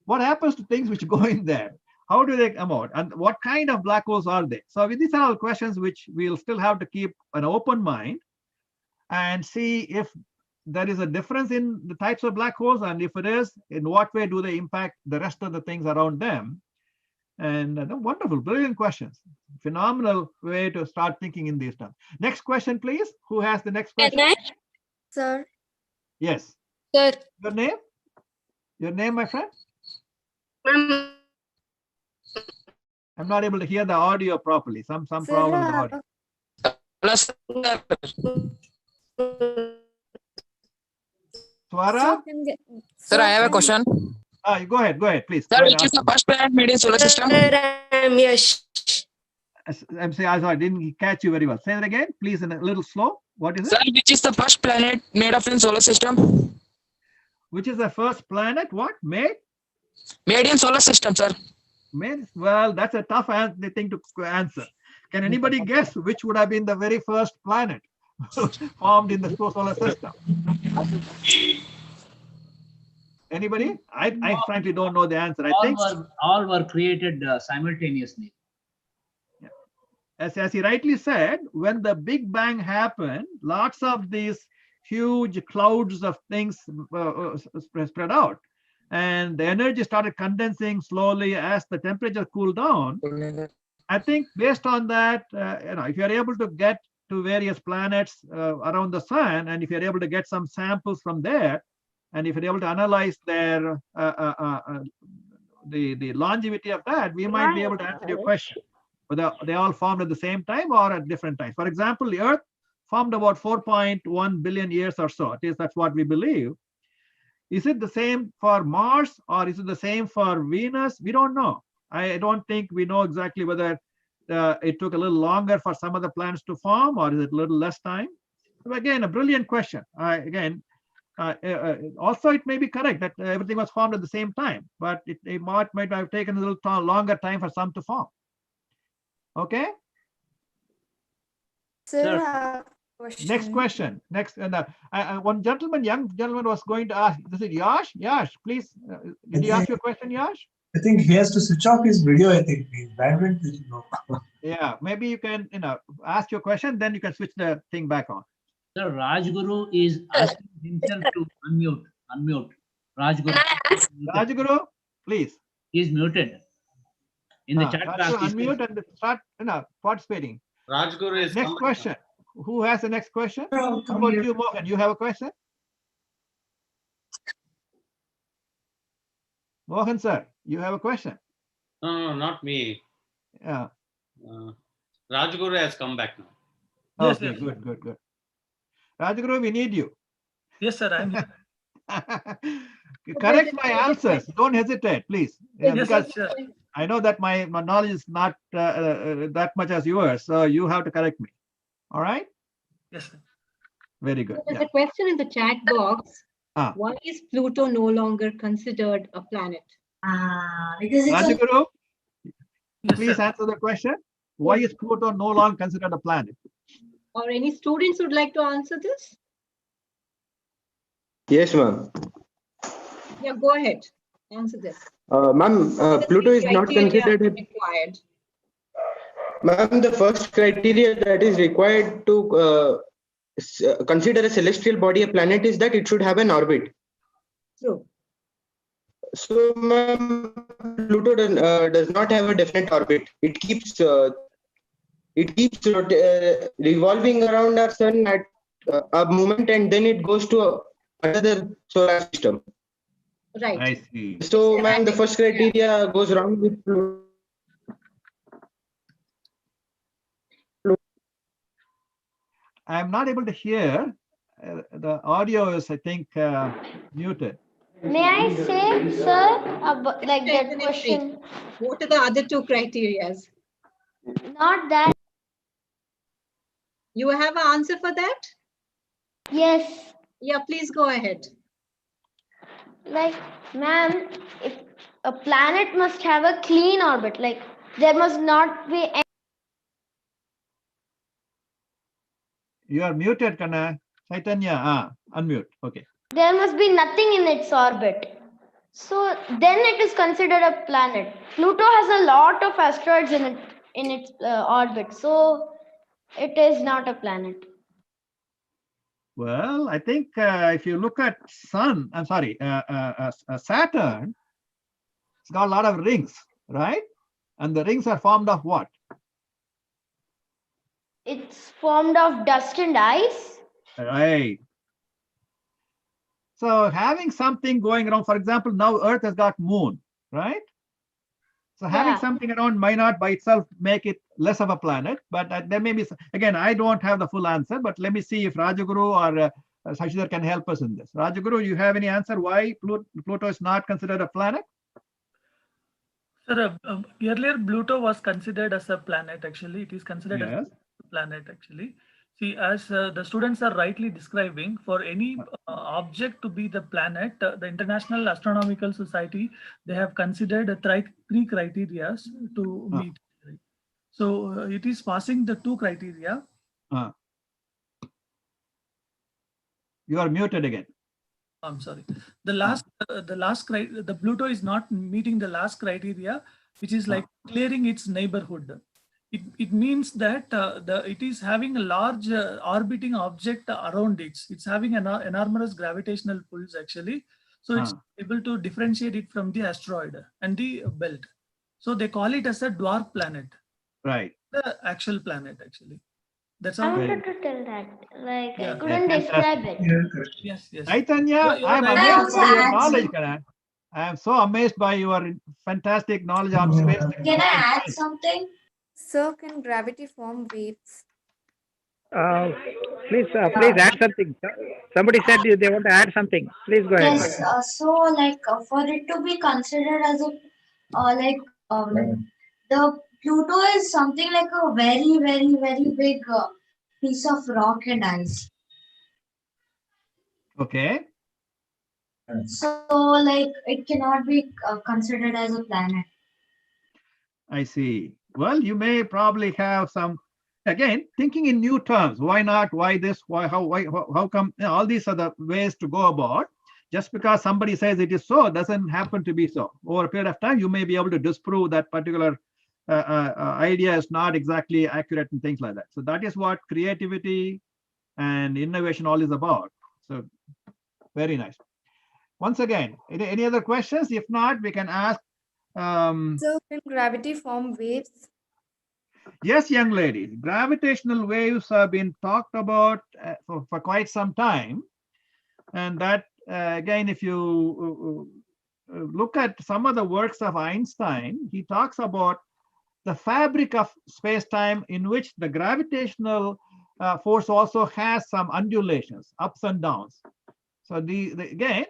What happens to things which go in there? How do they come out? And what kind of black holes are they? So these are all questions which we'll still have to keep an open mind and see if there is a difference in the types of black holes, and if it is, in what way do they impact the rest of the things around them? And wonderful, brilliant questions. Phenomenal way to start thinking in these terms. Next question, please. Who has the next question? Sir. Yes. Sir. Your name? Your name, my friend? I'm not able to hear the audio properly. Some problem with the audio. Swara? Sir, I have a question. You go ahead, please. Sir, which is the first planet made in solar system? I'm sorry, I didn't catch you very well. Say that again, please, in a little slow. What is it? Sir, which is the first planet made of in solar system? Which is the first planet? What? Made in solar system, sir. Well, that's a tough thing to answer. Can anybody guess which would have been the very first planet formed in the solar system? Anybody? I frankly don't know the answer. I think all were created simultaneously. As he rightly said, when the Big Bang happened, lots of these huge clouds of things spread out, and the energy started condensing slowly as the temperature cooled down. I think based on that, if you're able to get to various planets around the sun, and if you're able to get some samples from there, and if you're able to analyze their the longevity of that, we might be able to answer your question, whether they all formed at the same time or at different times. For example, the Earth formed about 4.1 billion years or so. At least that's what we believe. Is it the same for Mars, or is it the same for Venus? We don't know. I don't think we know exactly whether it took a little longer for some of the planets to form, or is it a little less time? So again, a brilliant question. Also, it may be correct that everything was formed at the same time, but it might have taken a little longer time for some to form. Okay. Sir, Next question. Next, one young gentleman was going to ask. Is it Yash? Yash, please. Did you ask your question, Yash? I think he has to switch off his video. I think his bandwidth is low. Yeah, maybe you can, ask your question, then you can switch the thing back on. Sir, Rajguru is asking himself to unmute. Rajguru, please. He is muted. In the chat box. Unmute and start, participating. Rajguru is next question. Who has the next question? How about you, Mohan? You have a question? Mohan, sir, you have a question? No, not me. Yeah. Rajguru has come back now. Yes, okay, yes. Good. Rajguru, we need you. Yes, sir, I'm here. Correct my answers. Don't hesitate, please. Yes, because sir. I know that my knowledge is not that much as yours, so you have to correct me. All right? Yes, sir. Very good. There's a question in the chat box. Why is Pluto no longer considered a planet? Because it's Rajguru, please answer the question. Why is Pluto no longer considered a planet? Or any students would like to answer this? Yes, ma'am. Yeah, go ahead. Answer this. Ma'am, Pluto is not considered. Required. Ma'am, the first criteria that is required to consider a celestial body a planet is that it should have an orbit. True. So, ma'am, Pluto does not have a definite orbit. Revolving around our sun at a moment, and then it goes to another solar system. Right. I see. So, ma'am, the first criteria goes wrong with Pluto. I'm not able to hear. The audio is, I think, muted. May I say, sir, about, like that Definitely. question? What are the other two criterias? Not that. You have an answer for that? Yes. Yeah, please go ahead. Like, ma'am, if a planet must have a clean orbit, like there must not be any. You are muted, Kana. Chaitanya, unmute. Okay. There must be nothing in its orbit. So then it is considered a planet. Pluto has a lot of asteroids in its orbit, so it is not a planet. Well, I think if you look at Saturn, it's got a lot of rings, right? And the rings are formed of what? It's formed of dust and ice. Right. So having something going around, for example, now Earth has got moon, right? So having something around might not by itself make it less of a planet, but there may be, again, I don't have the full answer, but let me see if Rajaguru or Sashidhar can help us in this. Rajaguru, you have any answer why Pluto is not considered a planet? Sir, earlier Pluto was considered as a planet. Actually, it is considered as a planet. Actually, see, as the students are rightly describing, for any object to be the planet, the International Astronomical Society, they have considered three criteria to meet. So it is passing the two criteria. You are muted again. I'm sorry. The Pluto is not meeting the last criteria, which is like clearing its neighborhood. It means that it is having a large orbiting object around it. It's having an enormous gravitational pulls actually. So it's able to differentiate it from the asteroid and the belt. So they call it as a dwarf planet. Right. The actual planet actually. That's I how. wanted to tell that. Like I couldn't describe it. Yes, yes. Chaitanya, I'm amazed by your knowledge, Kana. I am so amazed by your fantastic knowledge on space. Can I add something? Sir, can gravity form waves? Please add something. Somebody said they want to add something. Please go ahead. Yes. So, like, for it to be considered as a the Pluto is something like a very, very, very big piece of rock and ice. Okay. So, like, it cannot be considered as a planet. I see. Well, you may probably have some, again, thinking in new terms. Why not? Why this? Why? How come? You know, all these are the ways to go about. Just because somebody says it is so, doesn't happen to be so. Over a period of time, you may be able to disprove that particular idea is not exactly accurate and things like that. So that is what creativity and innovation all is about. So very nice. Once again, any other questions? If not, we can ask. So can gravity form waves? Yes, young lady, gravitational waves have been talked about for quite some time. And that, again, if you look at some of the works of Einstein, he talks about the fabric of space-time in which the gravitational force also has some undulations, ups and downs. So again,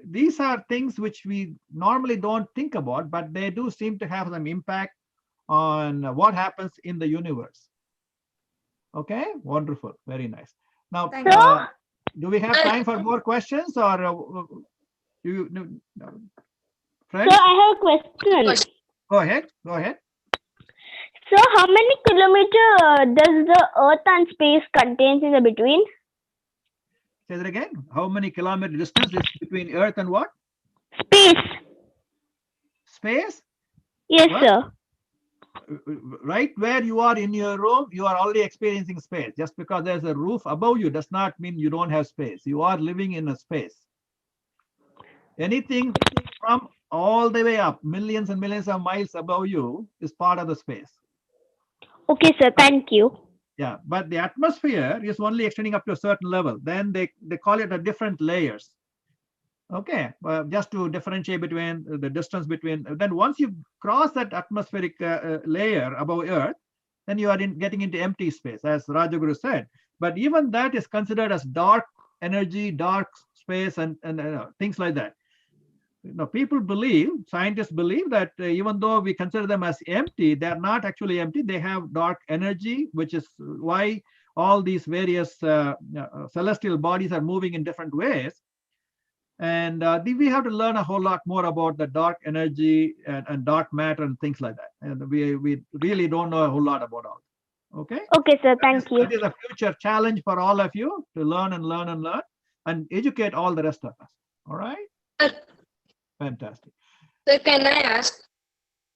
these are things which we normally don't think about, but they do seem to have some impact on what happens in the universe. Okay, wonderful, very nice. Now, do we have time for more questions, or friends? So I have a question. Go ahead. Go ahead. So how many kilometers does the Earth and space contains in the between? Say that again. How many kilometer distance is between Earth and what? Space. Space? Yes, what? sir. right where you are in your room, you are already experiencing space. Just because there's a roof above you does not mean you don't have space. You are living in a space. Anything from all the way up, millions and millions of miles above you, is part of the space. Okay, sir. Thank you. Yeah, but the atmosphere is only extending up to a certain level. Then they call it a different layers. Okay, just to differentiate between the distance between. Then once you cross that atmospheric layer above Earth, then you are getting into empty space, as Rajaguru said. But even that is considered as dark energy, dark space, and things like that. People believe, scientists believe that even though we consider them as empty, they are not actually empty. They have dark energy, which is why all these various celestial bodies are moving in different ways. And we have to learn a whole lot more about the dark energy and dark matter and things like that. And we really don't know a whole lot about all. Okay. Okay, sir. Thank you. That is a future challenge for all of you to learn and learn and learn and educate all the rest of us. All right. Fantastic. Sir, can I ask?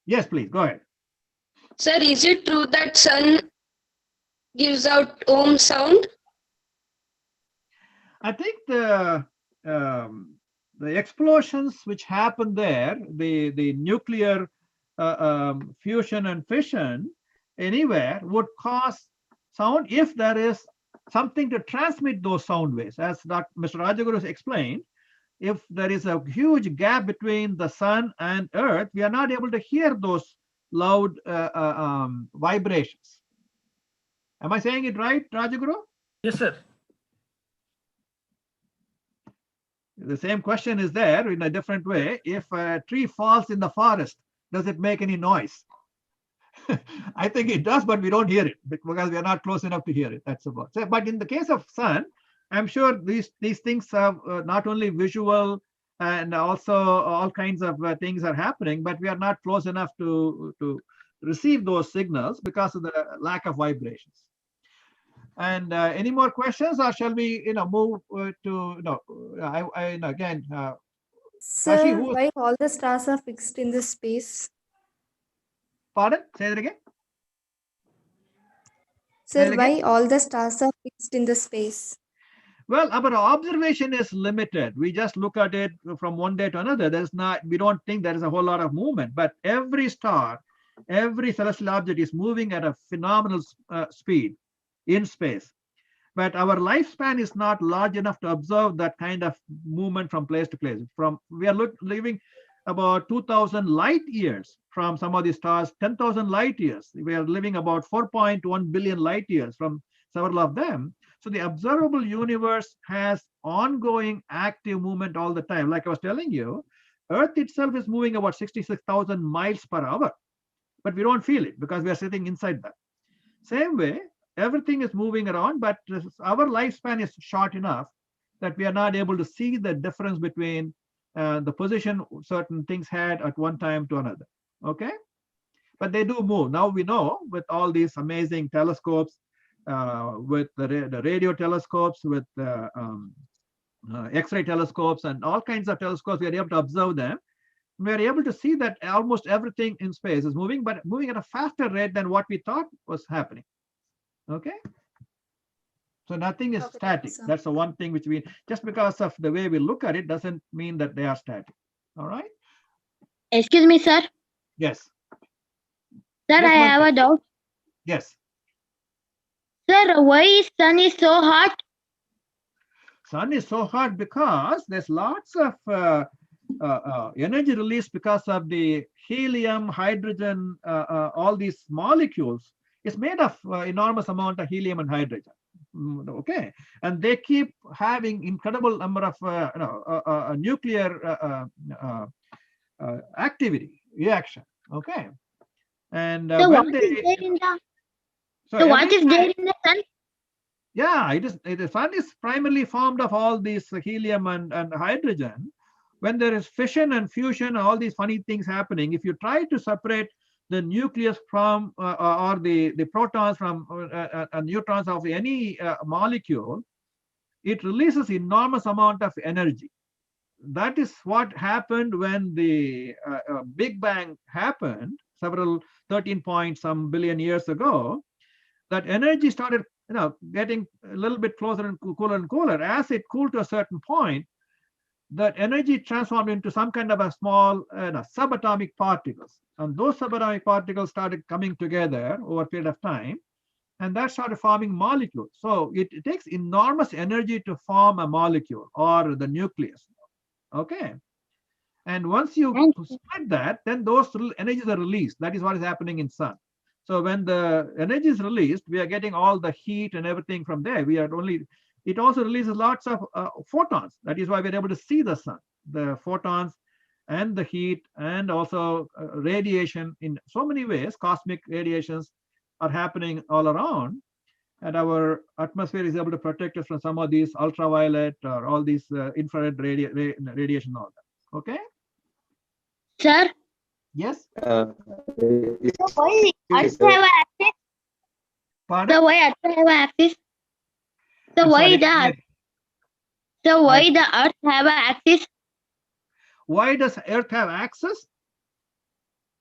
Yes, please go ahead. Sir, is it true that sun gives out ohm sound? I think the explosions which happen there, the nuclear fusion and fission anywhere would cause sound if there is something to transmit those sound waves. As Mr. Rajaguru explained, if there is a huge gap between the sun and Earth, we are not able to hear those loud vibrations. Am I saying it right, Rajaguru? Yes, sir. The same question is there in a different way. If a tree falls in the forest, does it make any noise? I think it does, but we don't hear it because we are not close enough to hear it. That's about it. But in the case of sun, I'm sure these things have not only visual and also all kinds of things are happening, but we are not close enough to receive those signals because of the lack of vibrations. And any more questions, or shall we, move to again? Sir, Kashi, why all the stars are fixed in the space? Pardon? Say that again. Sir, why all the stars are fixed in the space? Well, our observation is limited. We just look at it from one day to another. We don't think there is a whole lot of movement, but every star, every celestial object is moving at a phenomenal speed in space. But our lifespan is not large enough to observe that kind of movement from place to place. We are living about 2,000 light years from some of these stars, 10,000 light years. We are living about 4.1 billion light years from several of them. So the observable universe has ongoing active movement all the time. Like I was telling you, Earth itself is moving about 66,000 miles per hour, but we don't feel it because we are sitting inside that. Same way, everything is moving around, but our lifespan is short enough that we are not able to see the difference between the position certain things had at one time to another. Okay, but they do move. Now we know with all these amazing telescopes, with the radio telescopes, with X-ray telescopes, and all kinds of telescopes, we are able to observe them. We are able to see that almost everything in space is moving, but moving at a faster rate than what we thought was happening. Okay. So nothing is static. That's the one thing which just because of the way we look at it doesn't mean that they are static. All right. Excuse me, sir. Yes. Sir, I have a doubt. Yes. Sir, why sun is so hot? Sun is so hot because there's lots of energy released because of the helium, hydrogen, all these molecules. It's made of enormous amount of helium and hydrogen. Okay, and they keep having incredible number of nuclear activity, reaction. Okay, and So when what they, is there in the so what is there in the sun? Yeah, the sun is primarily formed of all these helium and hydrogen. When there is fission and fusion, all these funny things happening, if you try to separate the nucleus from or the protons from neutrons of any molecule, it releases enormous amount of energy. That is what happened when the Big Bang happened. several 13 point some billion years ago, that energy started getting a little bit closer and cooler and cooler. As it cooled to a certain point, that energy transformed into some kind of a small subatomic particles. And those subatomic particles started coming together over a period of time, and that started forming molecules. So it takes enormous energy to form a molecule or the nucleus. Okay. And once you split that, then those energies are released. That is what is happening in sun. So when the energy is released, we are getting all the heat and everything from there. It also releases lots of photons. That is why we're able to see the sun, the photons and the heat, and also radiation in so many ways. Cosmic radiations are happening all around, and our atmosphere is able to protect us from some of these ultraviolet or all these infrared radiation and all that. Okay? Sir? Yes? So why Earth have an axis? Pardon? So why Earth have an axis? So I'm why sorry, the So why the Earth have an axis? why does Earth have axis?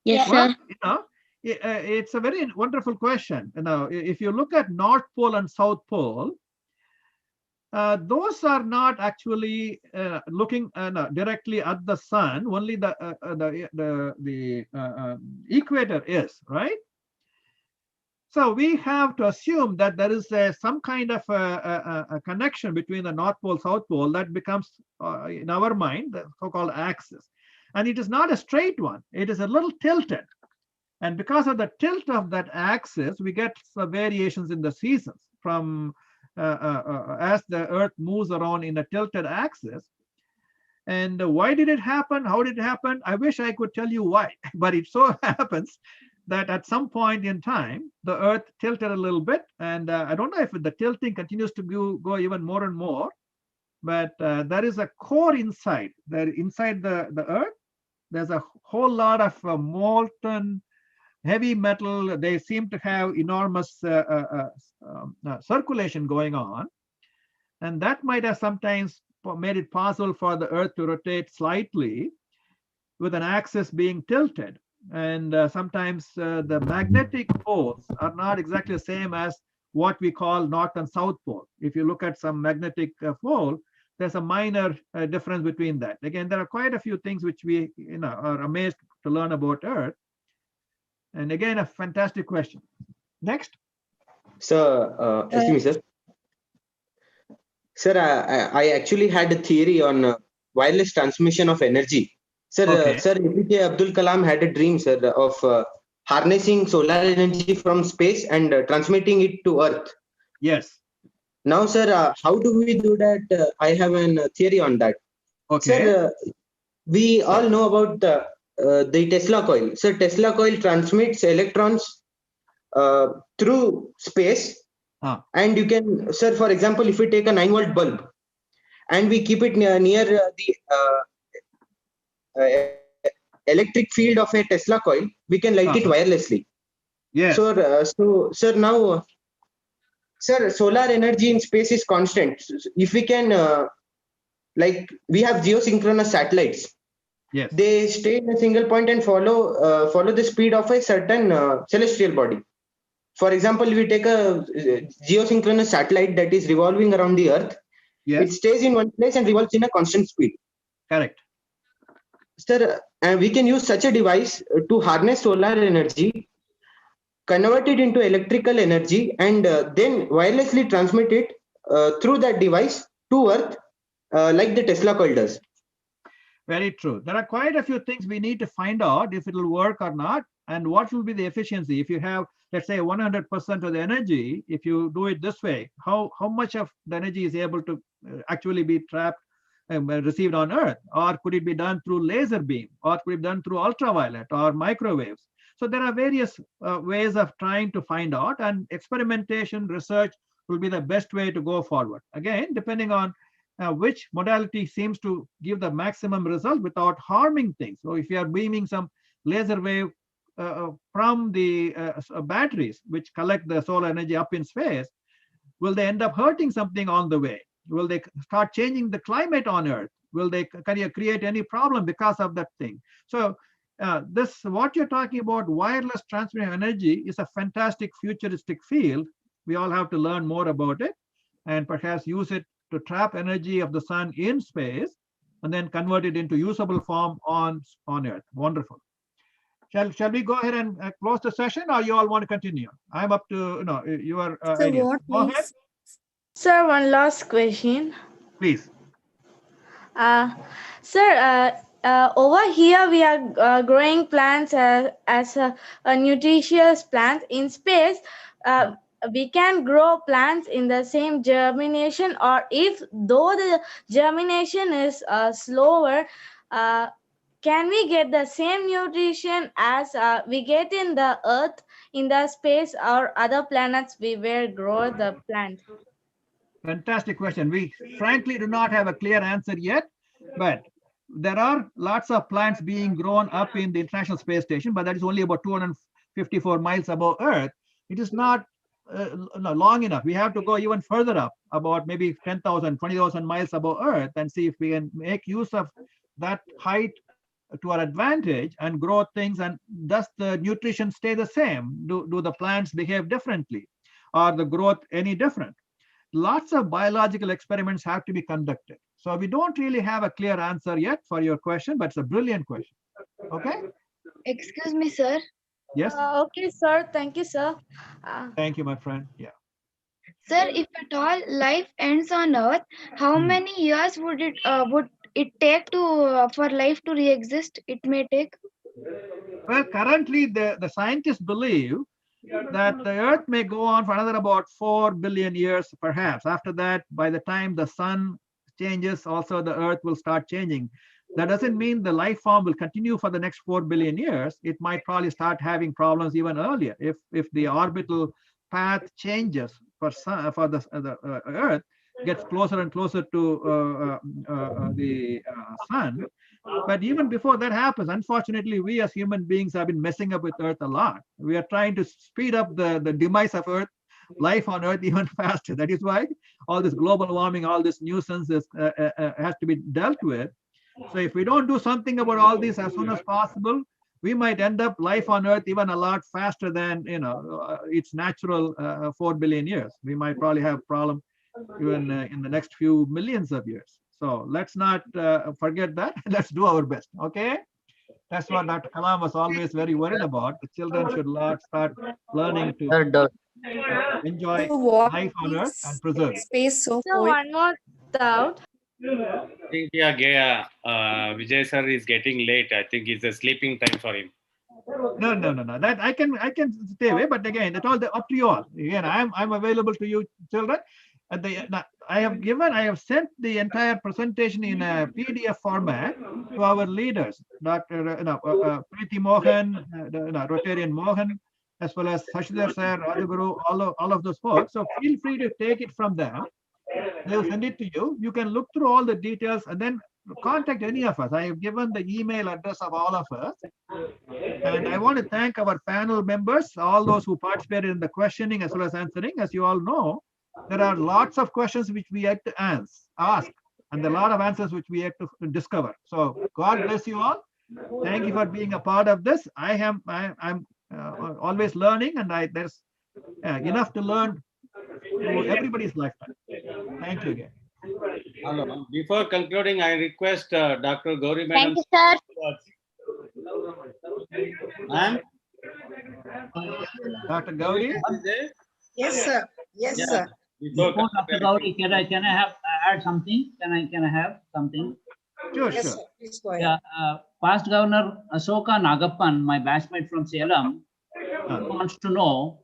Yes, Well, sir. it's a very wonderful question. If you look at North Pole and South Pole, those are not actually looking directly at the sun. Only the equator is, right? So we have to assume that there is some kind of a connection between the North Pole, South Pole that becomes, in our mind, the so-called axis. And it is not a straight one. It is a little tilted. And because of the tilt of that axis, we get some variations in the seasons from as the Earth moves around in a tilted axis. And why did it happen? How did it happen? I wish I could tell you why, but it so happens that at some point in time, the Earth tilted a little bit. And I don't know if the tilting continues to go even more and more, but there is a core inside. Inside the Earth, there's a whole lot of molten heavy metal. They seem to have enormous circulation going on. And that might have sometimes made it possible for the Earth to rotate slightly with an axis being tilted. And sometimes the magnetic poles are not exactly the same as what we call North and South Pole. If you look at some magnetic pole, there's a minor difference between that. Again, there are quite a few things which we are amazed to learn about Earth. And again, a fantastic question. Next. Sir, excuse me, sir. Sir, I actually had a theory on wireless transmission of energy. Sir, Okay. Sir, APJ Abdul Kalam had a dream, sir, of harnessing solar energy from space and transmitting it to Earth. Yes. Now, sir, how do we do that? I have a theory on that. Okay. Sir, we all know about the Tesla coil. Sir, Tesla coil transmits electrons through space. And you can, sir, for example, if we take a 9-volt bulb and we keep it near the electric field of a Tesla coil, we can light it wirelessly. Yes. So, sir, now, sir, solar energy in space is constant. If we can, like, we have geosynchronous satellites. Yes. They stay in a single point and follow the speed of a certain celestial body. For example, we take a geosynchronous satellite that is revolving around the Earth. Yes. It stays in one place and revolves in a constant speed. Correct. Sir, we can use such a device to harness solar energy, convert it into electrical energy, and then wirelessly transmit it through that device to Earth, like the Tesla coil does. Very true. There are quite a few things we need to find out if it will work or not, and what will be the efficiency. If you have, let's say, 100% of the energy, if you do it this way, how much of the energy is able to actually be trapped and received on Earth? Or could it be done through laser beam? Or could it be done through ultraviolet or microwaves? So there are various ways of trying to find out, and experimentation research will be the best way to go forward. Again, depending on which modality seems to give the maximum result without harming things. So if you are beaming some laser wave from the batteries, which collect the solar energy up in space, will they end up hurting something on the way? Will they start changing the climate on Earth? Will they create any problem because of that thing? So what you're talking about, wireless transmission of energy, is a fantastic futuristic field. We all have to learn more about it and perhaps use it to trap energy of the sun in space and then convert it into usable form on Earth. Wonderful. Shall we go ahead and close the session, or you all want to continue? I'm up to your ideas. Go ahead. Sir, one last question. Please. Sir, over here we are growing plants as a nutritious plant. In space, we can grow plants in the same germination, or if though the germination is slower, can we get the same nutrition as we get in the Earth, in the space or other planets we where grow the plant? Fantastic question. We frankly do not have a clear answer yet, but there are lots of plants being grown up in the International Space Station, but that is only about 254 miles above Earth. It is not long enough. We have to go even further up, about maybe 10,000, 20,000 miles above Earth, and see if we can make use of that height to our advantage and grow things, and does the nutrition stay the same? Do the plants behave differently? Or the growth any different? Lots of biological experiments have to be conducted. So we don't really have a clear answer yet for your question, but it's a brilliant question. Okay? Excuse me, sir. Yes? Okay, sir. Thank you, sir. Thank you, my friend. Yeah. Sir, if at all life ends on Earth, how many years would it take to for life to re-exist? It may take. Well, currently the scientists believe that the Earth may go on for another about 4 billion years, perhaps. After that, by the time the sun changes, also the Earth will start changing. That doesn't mean the life form will continue for the next 4 billion years. It might probably start having problems even earlier if the orbital path changes for the Earth, gets closer and closer to the sun. But even before that happens, unfortunately, we as human beings have been messing up with Earth a lot. We are trying to speed up the demise of Earth, life on Earth even faster. That is why all this global warming, all this nuisance has to be dealt with. So if we don't do something about all this as soon as possible, we might end up life on Earth even a lot faster than its natural 4 billion years. We might probably have a problem even in the next few millions of years. So let's not forget that. Let's do our best. Okay. That's what Dr. Kalam was always very worried about. The children should start learning to enjoy life on Earth and preserve it. Space so one more doubt. I think Vijay sir is getting late. I think it's a sleeping time for him. No. That I can stay away, but again, it's all up to you all. Again, I'm available to you, children. I have sent the entire presentation in a PDF format to our leaders, Dr. Preeti Mohan, Rotarian Mohan, as well as Shashidhar sir, Rajaguru, all of those folks. So feel free to take it from them. They'll send it to you. You can look through all the details and then contact any of us. I have given the email address of all of us. And I want to thank our panel members, all those who participated in the questioning as well as answering. As you all know, there are lots of questions which we had to ask, and a lot of answers which we had to discover. So God bless you all. Thank you for being a part of this. I'm always learning, and there's enough to learn through everybody's lifetime. Thank you again. Hello. Before concluding, I request Dr. Gauri Madam. Thank you, sir. Ma'am? Dr. Gauri? Yes, sir. Yes, Yeah. sir. Before Dr. Gauri, can I have add something? Can I have something? Sure, Yes, sure. sir. Please go ahead. Yeah, past Governor Asoka Nagappan, my batchmate from Salem, wants to know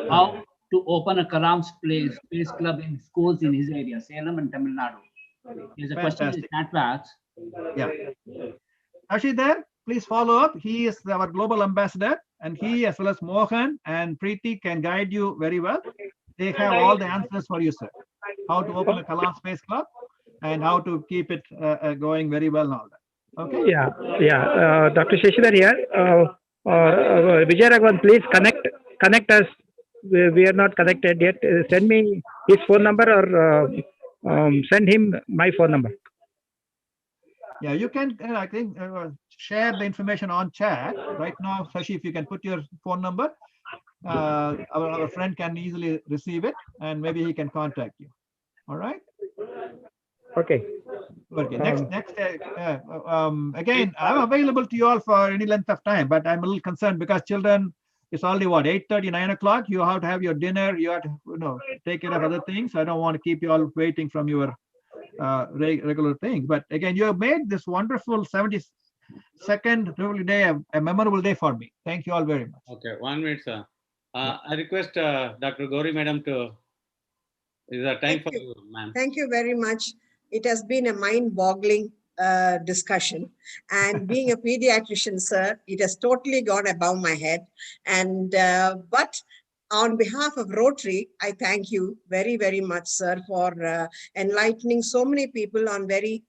how to open a Kalam Space Club in schools in his area, Salem and Tamil Nadu. There's a question in the chat box. Yeah. Actually, there, please follow up. He is our global ambassador, and he, as well as Mohan and Preeti, can guide you very well. They have all the answers for you, sir. How to open a Kalam Space Club and how to keep it going very well and all that. Okay. Yeah. Dr. Shashidhar here. Vijay Raghavan, please connect us. We are not connected yet. Send me his phone number or send him my phone number. Yeah, you can, I think, share the information on chat right now. Shashi, if you can put your phone number, our friend can easily receive it and maybe he can contact you. All right. Okay. Okay. Again, I'm available to you all for any length of time, but I'm a little concerned because children, it's already what, 8:30, 9 o'clock. You have to have your dinner. You have to, take care of other things. I don't want to keep you all waiting from your regular things. But again, you have made this wonderful 72nd Republic Day a memorable day for me. Thank you all very much. Okay, 1 minute, sir. I request Dr. Gauri Madam to. Is there time for you, ma'am? Thank you very much. It has been a mind-boggling discussion. And being a pediatrician, sir, it has totally gone above my head. And but on behalf of Rotary, I thank you very, very much, sir, for enlightening so many people on very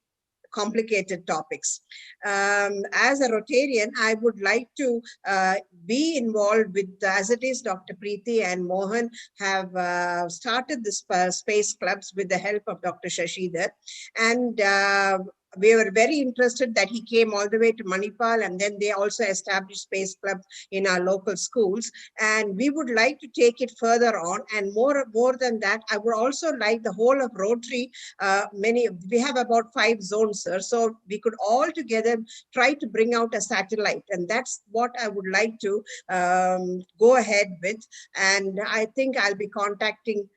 complicated topics. As a Rotarian, I would like to be involved with, as it is, Dr. Preeti and Mohan have started this space clubs with the help of Dr. Shashidhar. And we were very interested that he came all the way to Manipal, and then they also established space clubs in our local schools. And we would like to take it further on. And more than that, I would also like the whole of Rotary, we have about 5 zones, sir. So we could all together try to bring out a satellite. And that's what I would like to go ahead with. And I think I'll be contacting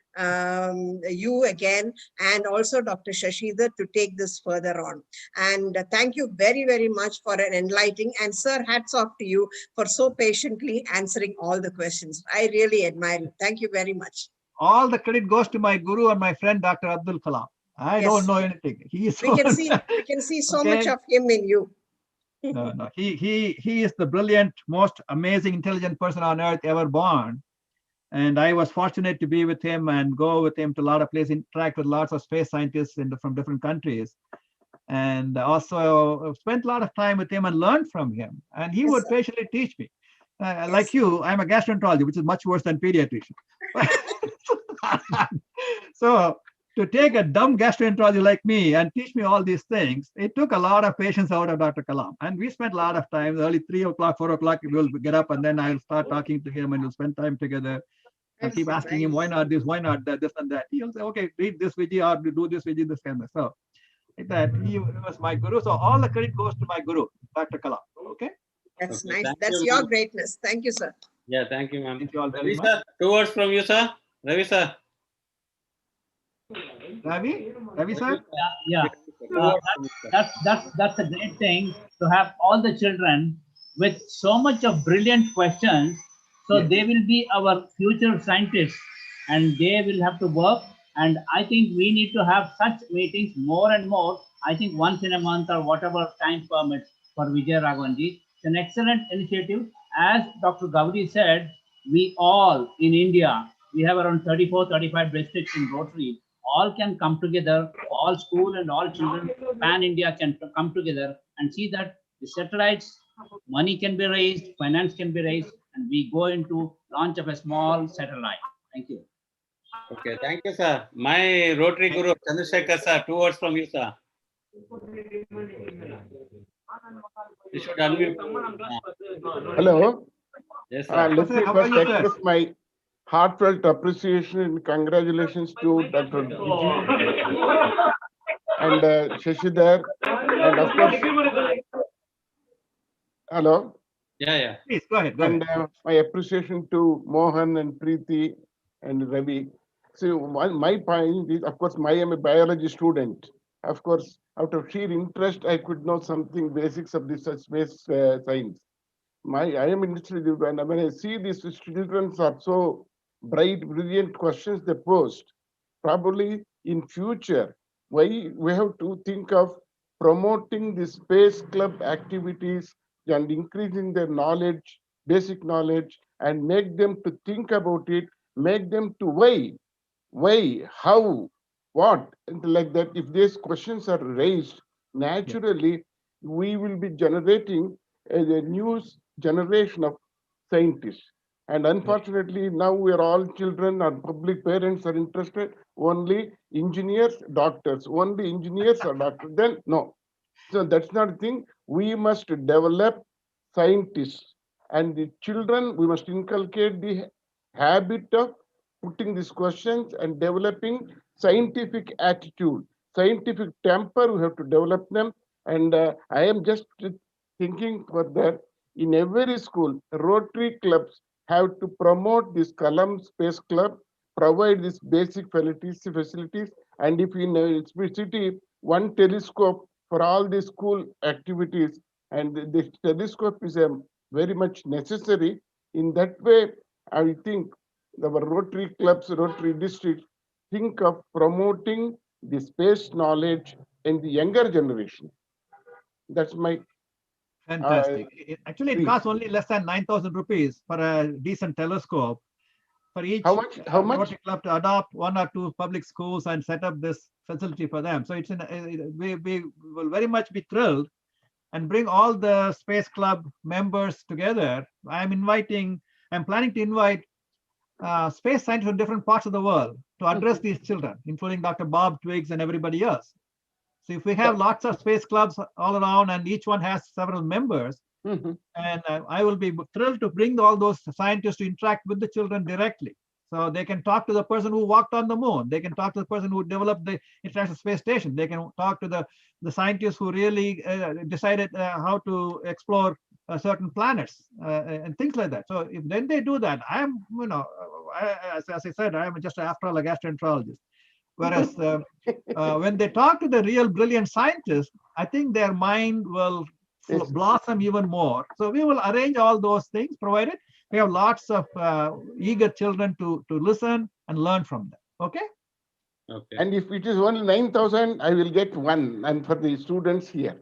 you again and also Dr. Shashidhar to take this further on. And thank you very, very much for an enlightening, and sir, hats off to you for so patiently answering all the questions. I really admire you. Thank you very much. All the credit goes to my guru and my friend, Dr. Abdul Kalam. I don't know anything. He is we can see so much of him in you. No. He is the brilliant, most amazing, intelligent person on earth ever born. And I was fortunate to be with him and go with him to a lot of places, interact with lots of space scientists from different countries. And also spent a lot of time with him and learned from him. And he would patiently teach me. Like you, I'm a gastroenterologist, which is much worse than pediatrician. So to take a dumb gastroenterologist like me and teach me all these things, it took a lot of patience out of Dr. Kalam. And we spent a lot of time, early 3 o'clock, 4 o'clock, we'll get up and then I'll start talking to him and we'll spend time together. I keep asking him, why not this, why not that, this and that. He'll say, okay, read this Vijay or do this Vijay, this kind of stuff. Like that, he was my guru. So all the credit goes to my guru, Dr. Kalam. Okay? That's nice. That's your greatness. Thank you, sir. Yeah, thank you, ma'am. Thank you all very Ravi, much. sir, 2 words from you, sir. Ravi, sir. Ravi, sir? Yeah. That's a great thing to have all the children with so much of brilliant questions. So they will be our future scientists and they will have to work. And I think we need to have such meetings more and more. I think once in a month or whatever time permits for Vijay Raghavanji. It's an excellent initiative. As Dr. Gauri said, we all in India, we have around 34, 35 districts in Rotary. All can come together, all school and all children, pan-India can come together and see that the satellites, money can be raised, finance can be raised, and we go into launch of a small satellite. Thank you. Okay, thank you, sir. My Rotary Guru, Chandrasekhar, sir, 2 words from you, sir. You should unmute. Hello. Yes, sir. Let me first express my heartfelt appreciation and congratulations to Dr. Vijay and Shashidhar, and of course, hello. Yeah. Please go ahead. And my appreciation to Mohan and Preeti and Ravi. So my point is, of course, I am a biology student. Of course, out of sheer interest, I could know something basics of this space science. I am interested when I see these children are so bright, brilliant questions they post. Probably in future, we have to think of promoting the space club activities and increasing their knowledge, basic knowledge, and make them to think about it, make them to why, how, what, and like that. If these questions are raised, naturally, we will be generating a new generation of scientists. And unfortunately, now we are all children and public parents are interested only engineers, doctors, only engineers or doctors. Then no, So that's not the thing. We must develop scientists and the children. We must inculcate the habit of putting these questions and developing scientific attitude, scientific temper. We have to develop them. And I am just thinking further, in every school, Rotary clubs have to promote this Kalam Space Club, provide these basic facilities, and if in a city, one telescope for all the school activities, and this telescope is very much necessary. In that way, I think our Rotary clubs, Rotary districts, think of promoting the space knowledge in the younger generation. That's my Fantastic. Actually, it please. costs only less than 9,000 rupees for a decent telescope. For each How much? How much? Rotary club to adopt 1 or 2 public schools and set up this facility for them. So it's we will very much be thrilled and bring all the Space Club members together. I'm planning to invite space scientists from different parts of the world to address these children, including Dr. Bob Twiggs and everybody else. So if we have lots of space clubs all around and each one has several members, and I will be thrilled to bring all those scientists to interact with the children directly. So they can talk to the person who walked on the moon. They can talk to the person who developed the International Space Station. They can talk to the scientists who really decided how to explore certain planets and things like that. So if then they do that, I'm, as I said, I'm just after all a gastroenterologist. Whereas when they talk to the real brilliant scientists, I think their mind will blossom even more. So we will arrange all those things, provided we have lots of eager children to listen and learn from them. Okay? Okay. And if it is only 9,000, I will get one, and for the students here.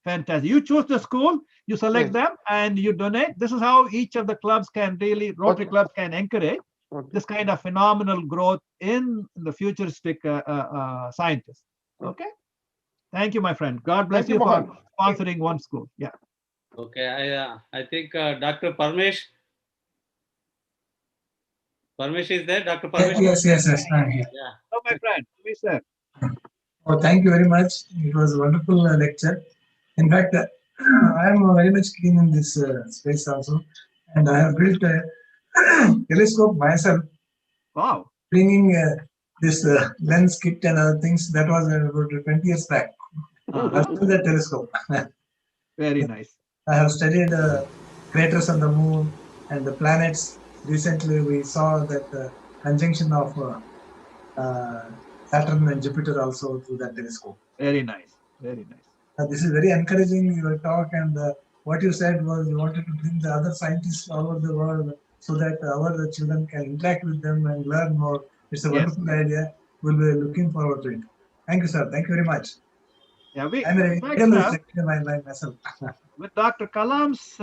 Fantastic. You choose the school, you select them, and you donate. This is how each of the clubs can really, Rotary clubs can encourage this kind of phenomenal growth in the futuristic scientists. Okay? Thank you, my friend. God bless you for sponsoring one school. Yeah. Okay, I think Dr. Parmesh is there, Dr. Parmesh? Yes, I'm here. Yeah. Oh, my friend, please, sir. Oh, thank you very much. It was a wonderful lecture. In fact, I am very much keen in this space also, and I have built a telescope myself. Wow. Bringing this lens kit and other things, that was about 20 years back. That's the telescope. Very nice. I have studied craters on the moon and the planets. Recently, we saw that conjunction of Saturn and Jupiter also through that telescope. Very nice. Very nice. This is very encouraging, your talk, and what you said was you wanted to bring the other scientists all over the world so that our children can interact with them and learn more. It's a wonderful idea. We'll be looking forward to it. Thank you, sir. Thank you very much. Yeah, I'm a myself. With Dr. Kalam's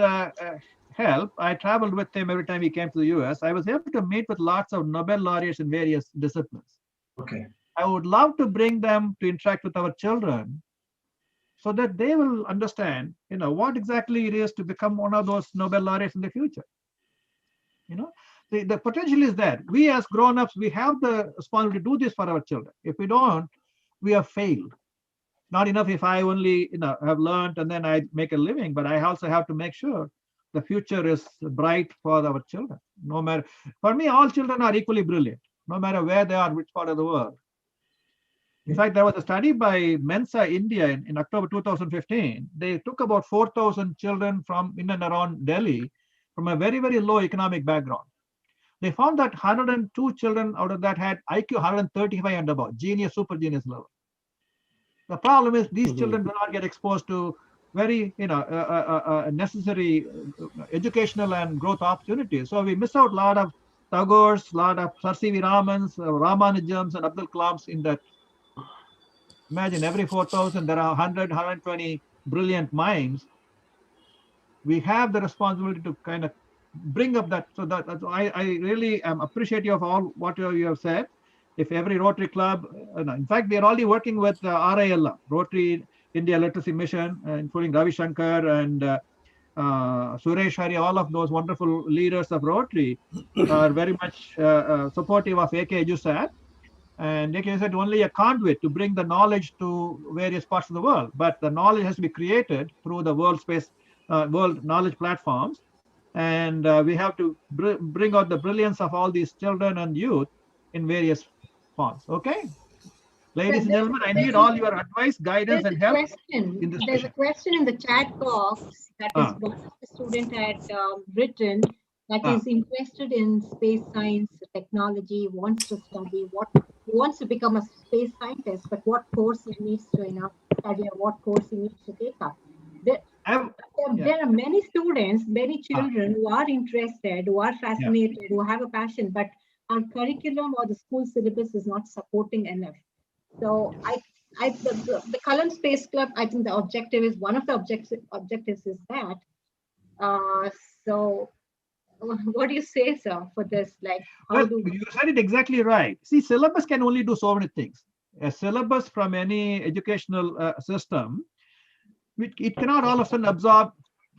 help, I traveled with him every time he came to the US. I was able to meet with lots of Nobel laureates in various disciplines. Okay. I would love to bring them to interact with our children so that they will understand, what exactly it is to become one of those Nobel laureates in the future. The potential is there. We as grown-ups, we have the responsibility to do this for our children. If we don't, we have failed. Not enough if I only, have learned and then I make a living, but I also have to make sure the future is bright for our children. No matter, for me, all children are equally brilliant, no matter where they are, which part of the world. In fact, there was a study by Mensa India in October 2015. They took about 4,000 children from in and around Delhi from a very, very low economic background. They found that 102 children out of that had IQ 135 and above, genius, super genius level. The problem is these children do not get exposed to very, necessary educational and growth opportunities. So we miss out a lot of Tagore's, a lot of Sir C.V. Raman's, Ramanujam's, and Abdul Kalam's in that. Imagine every 4,000, there are 100, 120 brilliant minds. We have the responsibility to kind of bring up that. So that I really am appreciative of all what you have said. If every Rotary Club, in fact, we are already working with RIL, Rotary India Literacy Mission, including Ravi Shankar and Suresh Hari, all of those wonderful leaders of Rotary are very much supportive of AK EduSat. And they can use it only a conduit to bring the knowledge to various parts of the world. But the knowledge has to be created through the world knowledge platforms. And we have to bring out the brilliance of all these children and youth in various forms. Okay, ladies and gentlemen, I need all your advice, guidance, and help in this There's a mission. question in the chat box that is one of the student had written that is interested in space science, technology, wants to study wants to become a space scientist, but what course he needs to study or what course he needs to take up. There are many students, many children who are interested, who are fascinated, who have a passion, but our curriculum or the school syllabus is not supporting enough. So the Kalam Space Club, I think the objective is one of the objectives is that. So what do you say, sir, for this? Like, well, you said it exactly right. See, syllabus can only do so many things. A syllabus from any educational system, it cannot all of a sudden absorb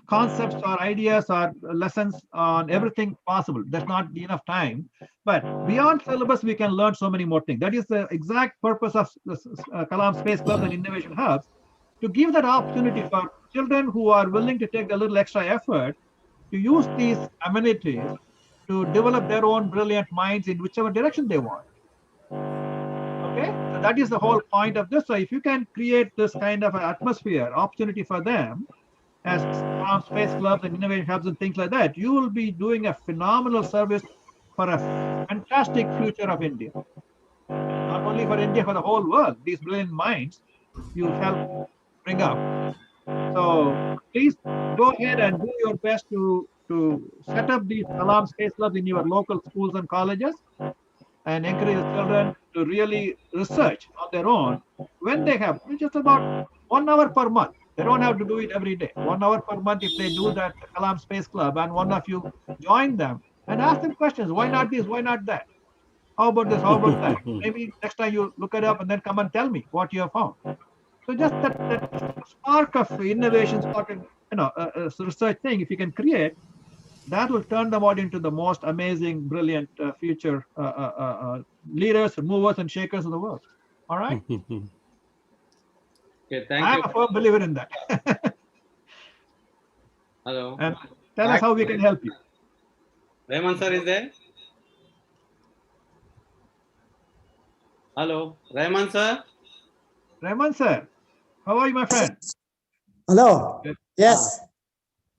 concepts or ideas or lessons on everything possible. There's not enough time. But beyond syllabus, we can learn so many more things. That is the exact purpose of the Kalam Space Club and Innovation Hubs, to give that opportunity for children who are willing to take a little extra effort to use these amenities to develop their own brilliant minds in whichever direction they want. Okay, so that is the whole point of this. So if you can create this kind of an atmosphere, opportunity for them, as space clubs and innovation hubs and things like that, you will be doing a phenomenal service for a fantastic future of India. Not only for India, for the whole world. These brilliant minds you help bring up. So please go ahead and do your best to set up these Kalam Space Clubs in your local schools and colleges, and encourage the children to really research on their own when they have just about 1 hour per month. They don't have to do it every day. 1 hour per month, if they do that Kalam Space Club and one of you join them and ask them questions. Why not this? Why not that? How about this? How about that? Maybe next time you look it up and then come and tell me what you have found. So just that spark of innovation, spark of, research thing, if you can create, that will turn them out into the most amazing, brilliant future leaders, movers, and shakers of the world. All right? Okay, thank I'm you. a firm believer in that. Hello. And tell us how we can help you. Raymond sir is there? Hello, Raymond sir. Raymond sir, how are you, my friend? Hello. Yes.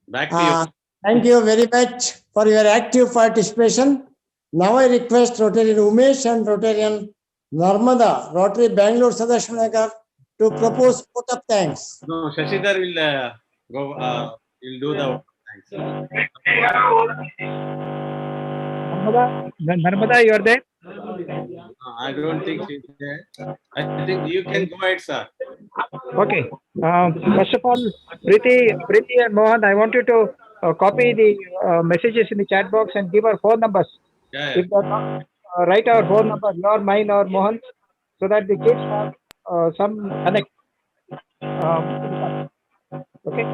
Back to you. Thank you very much for your active participation. Now I request Rotarian Umesh and Rotarian Narmada, Rotary Bangalore Sadashnagar, to propose vote of thanks. No, Shashidhar will go. Will do the thanks. Narmada, you are there? I don't think she's there. I think you can go ahead, sir. Okay. First of all, Preeti and Mohan, I want you to copy the messages in the chat box and give our phone numbers. Yeah. If they're not, write our phone number, your, mine, or Mohan, so that the kids have some connect. Okay.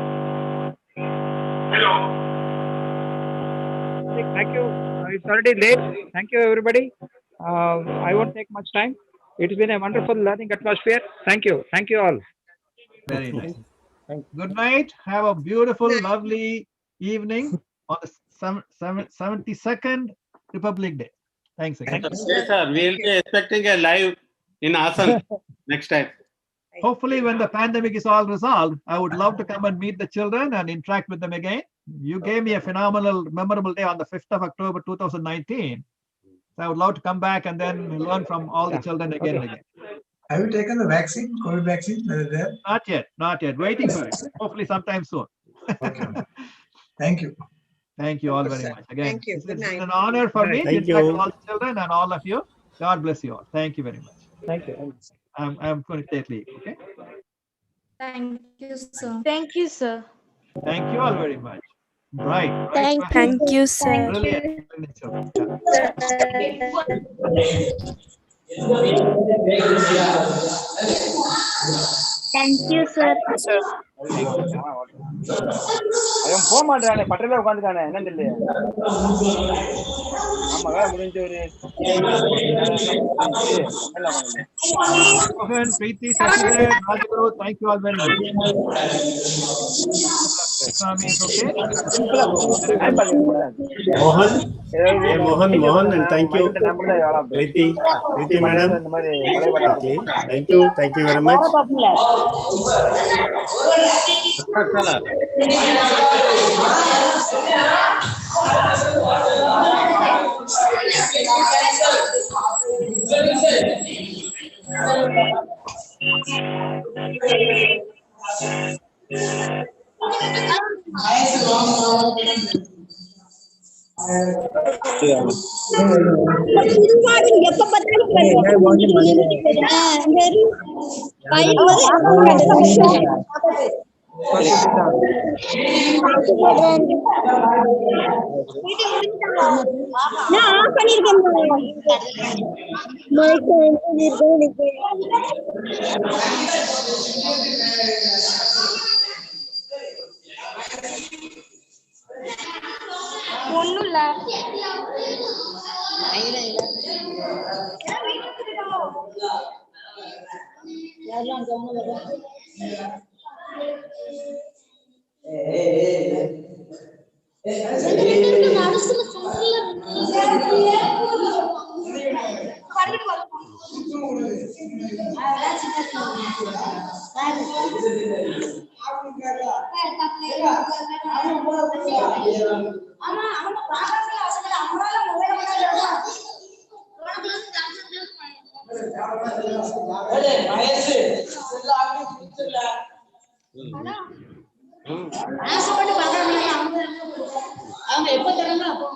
Thank you. It's already late. Thank you, everybody. I won't take much time. It's been a wonderful learning atmosphere. Thank you. Thank you all. Very nice. Good night. Have a beautiful, lovely evening on the 72nd Republic Day. Thanks again. Yes, sir. We'll be expecting a live in Assam next time. Hopefully, when the pandemic is all resolved, I would love to come and meet the children and interact with them again. You gave me a phenomenal, memorable day on the 5th of October 2019. So I would love to come back and then learn from all the children again and again. Have you taken the vaccine, COVID vaccine? There? Not yet, not yet. Waiting for it. Hopefully, sometime soon. Okay. Thank you. Thank you all very much. Again, Thank you. it's Good night. an honor for me to Thank interact you. with all the children and all of you. God bless you all. Thank you very much. Thank you. I'm going to take leave. Okay. Thank you, sir. Thank you, sir. Thank you all very much. Right. Thank you, sir. Brilliant. Thank you. Thank you, sir. sir. அவன் போக மாட்டானே பட்டறையில உட்காந்துக்கானே என்னன்னு தெரியல. ஆமா வேலை முடிஞ்ச ஒரு Mohan, Preeti, Satydev, Rajguru, thank you all very much. Swami is okay? Mohan, Mohan, and thank you, Preeti madam. Okay, thank you very much. அவங்க எப்ப தராங்களோ அப்போ